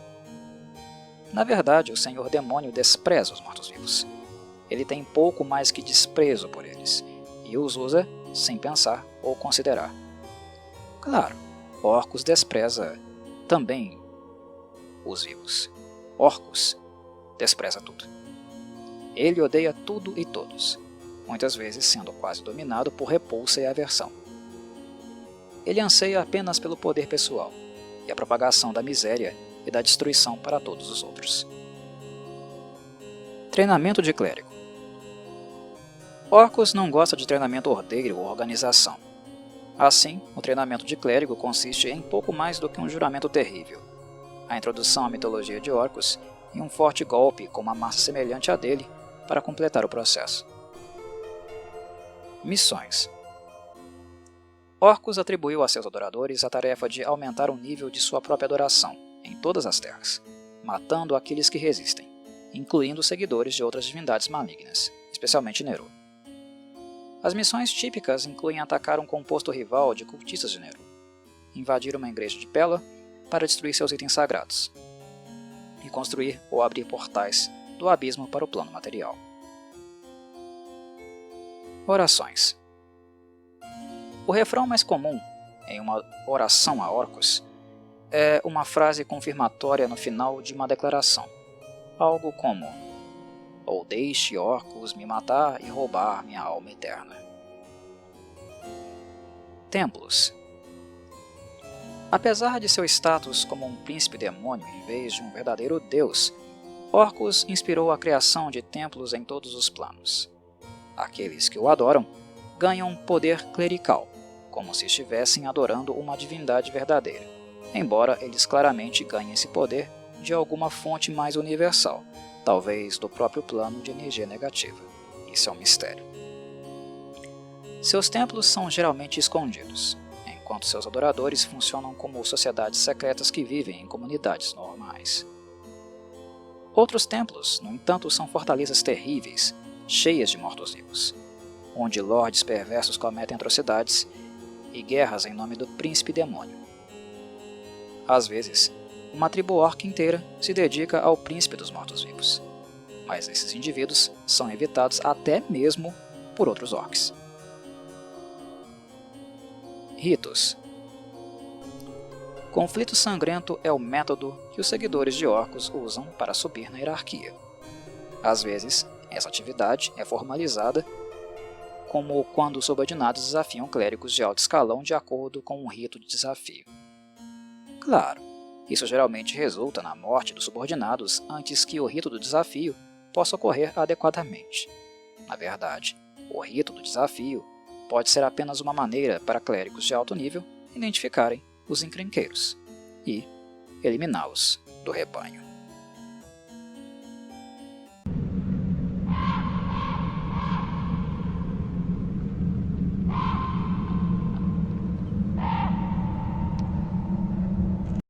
S1: Na verdade, o Senhor Demônio despreza os mortos-vivos. Ele tem pouco mais que desprezo por eles, e os usa sem pensar ou considerar. Claro, Orcus despreza também os vivos. Orcus despreza tudo. Ele odeia tudo e todos, muitas vezes sendo quase dominado por repulsa e aversão. Ele anseia apenas pelo poder pessoal e a propagação da miséria e da destruição para todos os outros. Treinamento de clérigo. Orcus não gosta de treinamento ordeiro ou organização. Assim, o treinamento de clérigo consiste em pouco mais do que um juramento terrível, a introdução à mitologia de Orcus e um forte golpe com uma massa semelhante à dele para completar o processo. Missões. Orcus atribuiu a seus adoradores a tarefa de aumentar o nível de sua própria adoração em todas as terras, matando aqueles que resistem, incluindo seguidores de outras divindades malignas, especialmente Nero. As missões típicas incluem atacar um composto rival de cultistas de Nero, invadir uma igreja de Pella para destruir seus itens sagrados, e construir ou abrir portais do abismo para o plano material. Orações. O refrão mais comum em uma oração a Orcus é uma frase confirmatória no final de uma declaração, algo como: ou deixe Orcus me matar e roubar minha alma eterna. Templos. Apesar de seu status como um príncipe demônio em vez de um verdadeiro deus, Orcus inspirou a criação de templos em todos os planos. Aqueles que o adoram ganham poder clerical, como se estivessem adorando uma divindade verdadeira, embora eles claramente ganhem esse poder de alguma fonte mais universal, talvez do próprio plano de energia negativa. Isso é um mistério. Seus templos são geralmente escondidos, enquanto seus adoradores funcionam como sociedades secretas que vivem em comunidades normais. Outros templos, no entanto, são fortalezas terríveis, cheias de mortos-vivos, onde lordes perversos cometem atrocidades e guerras em nome do príncipe demônio. Às vezes, uma tribo orc inteira se dedica ao príncipe dos mortos-vivos, mas esses indivíduos são evitados até mesmo por outros orcs. Ritos. Conflito sangrento é o método que os seguidores de Orcus usam para subir na hierarquia. Às vezes, essa atividade é formalizada como quando os subordinados desafiam clérigos de alto escalão de acordo com um rito de desafio. Claro, isso geralmente resulta na morte dos subordinados antes que o rito do desafio possa ocorrer adequadamente. Na verdade, o rito do desafio pode ser apenas uma maneira para clérigos de alto nível identificarem os encrenqueiros e eliminá-los do rebanho.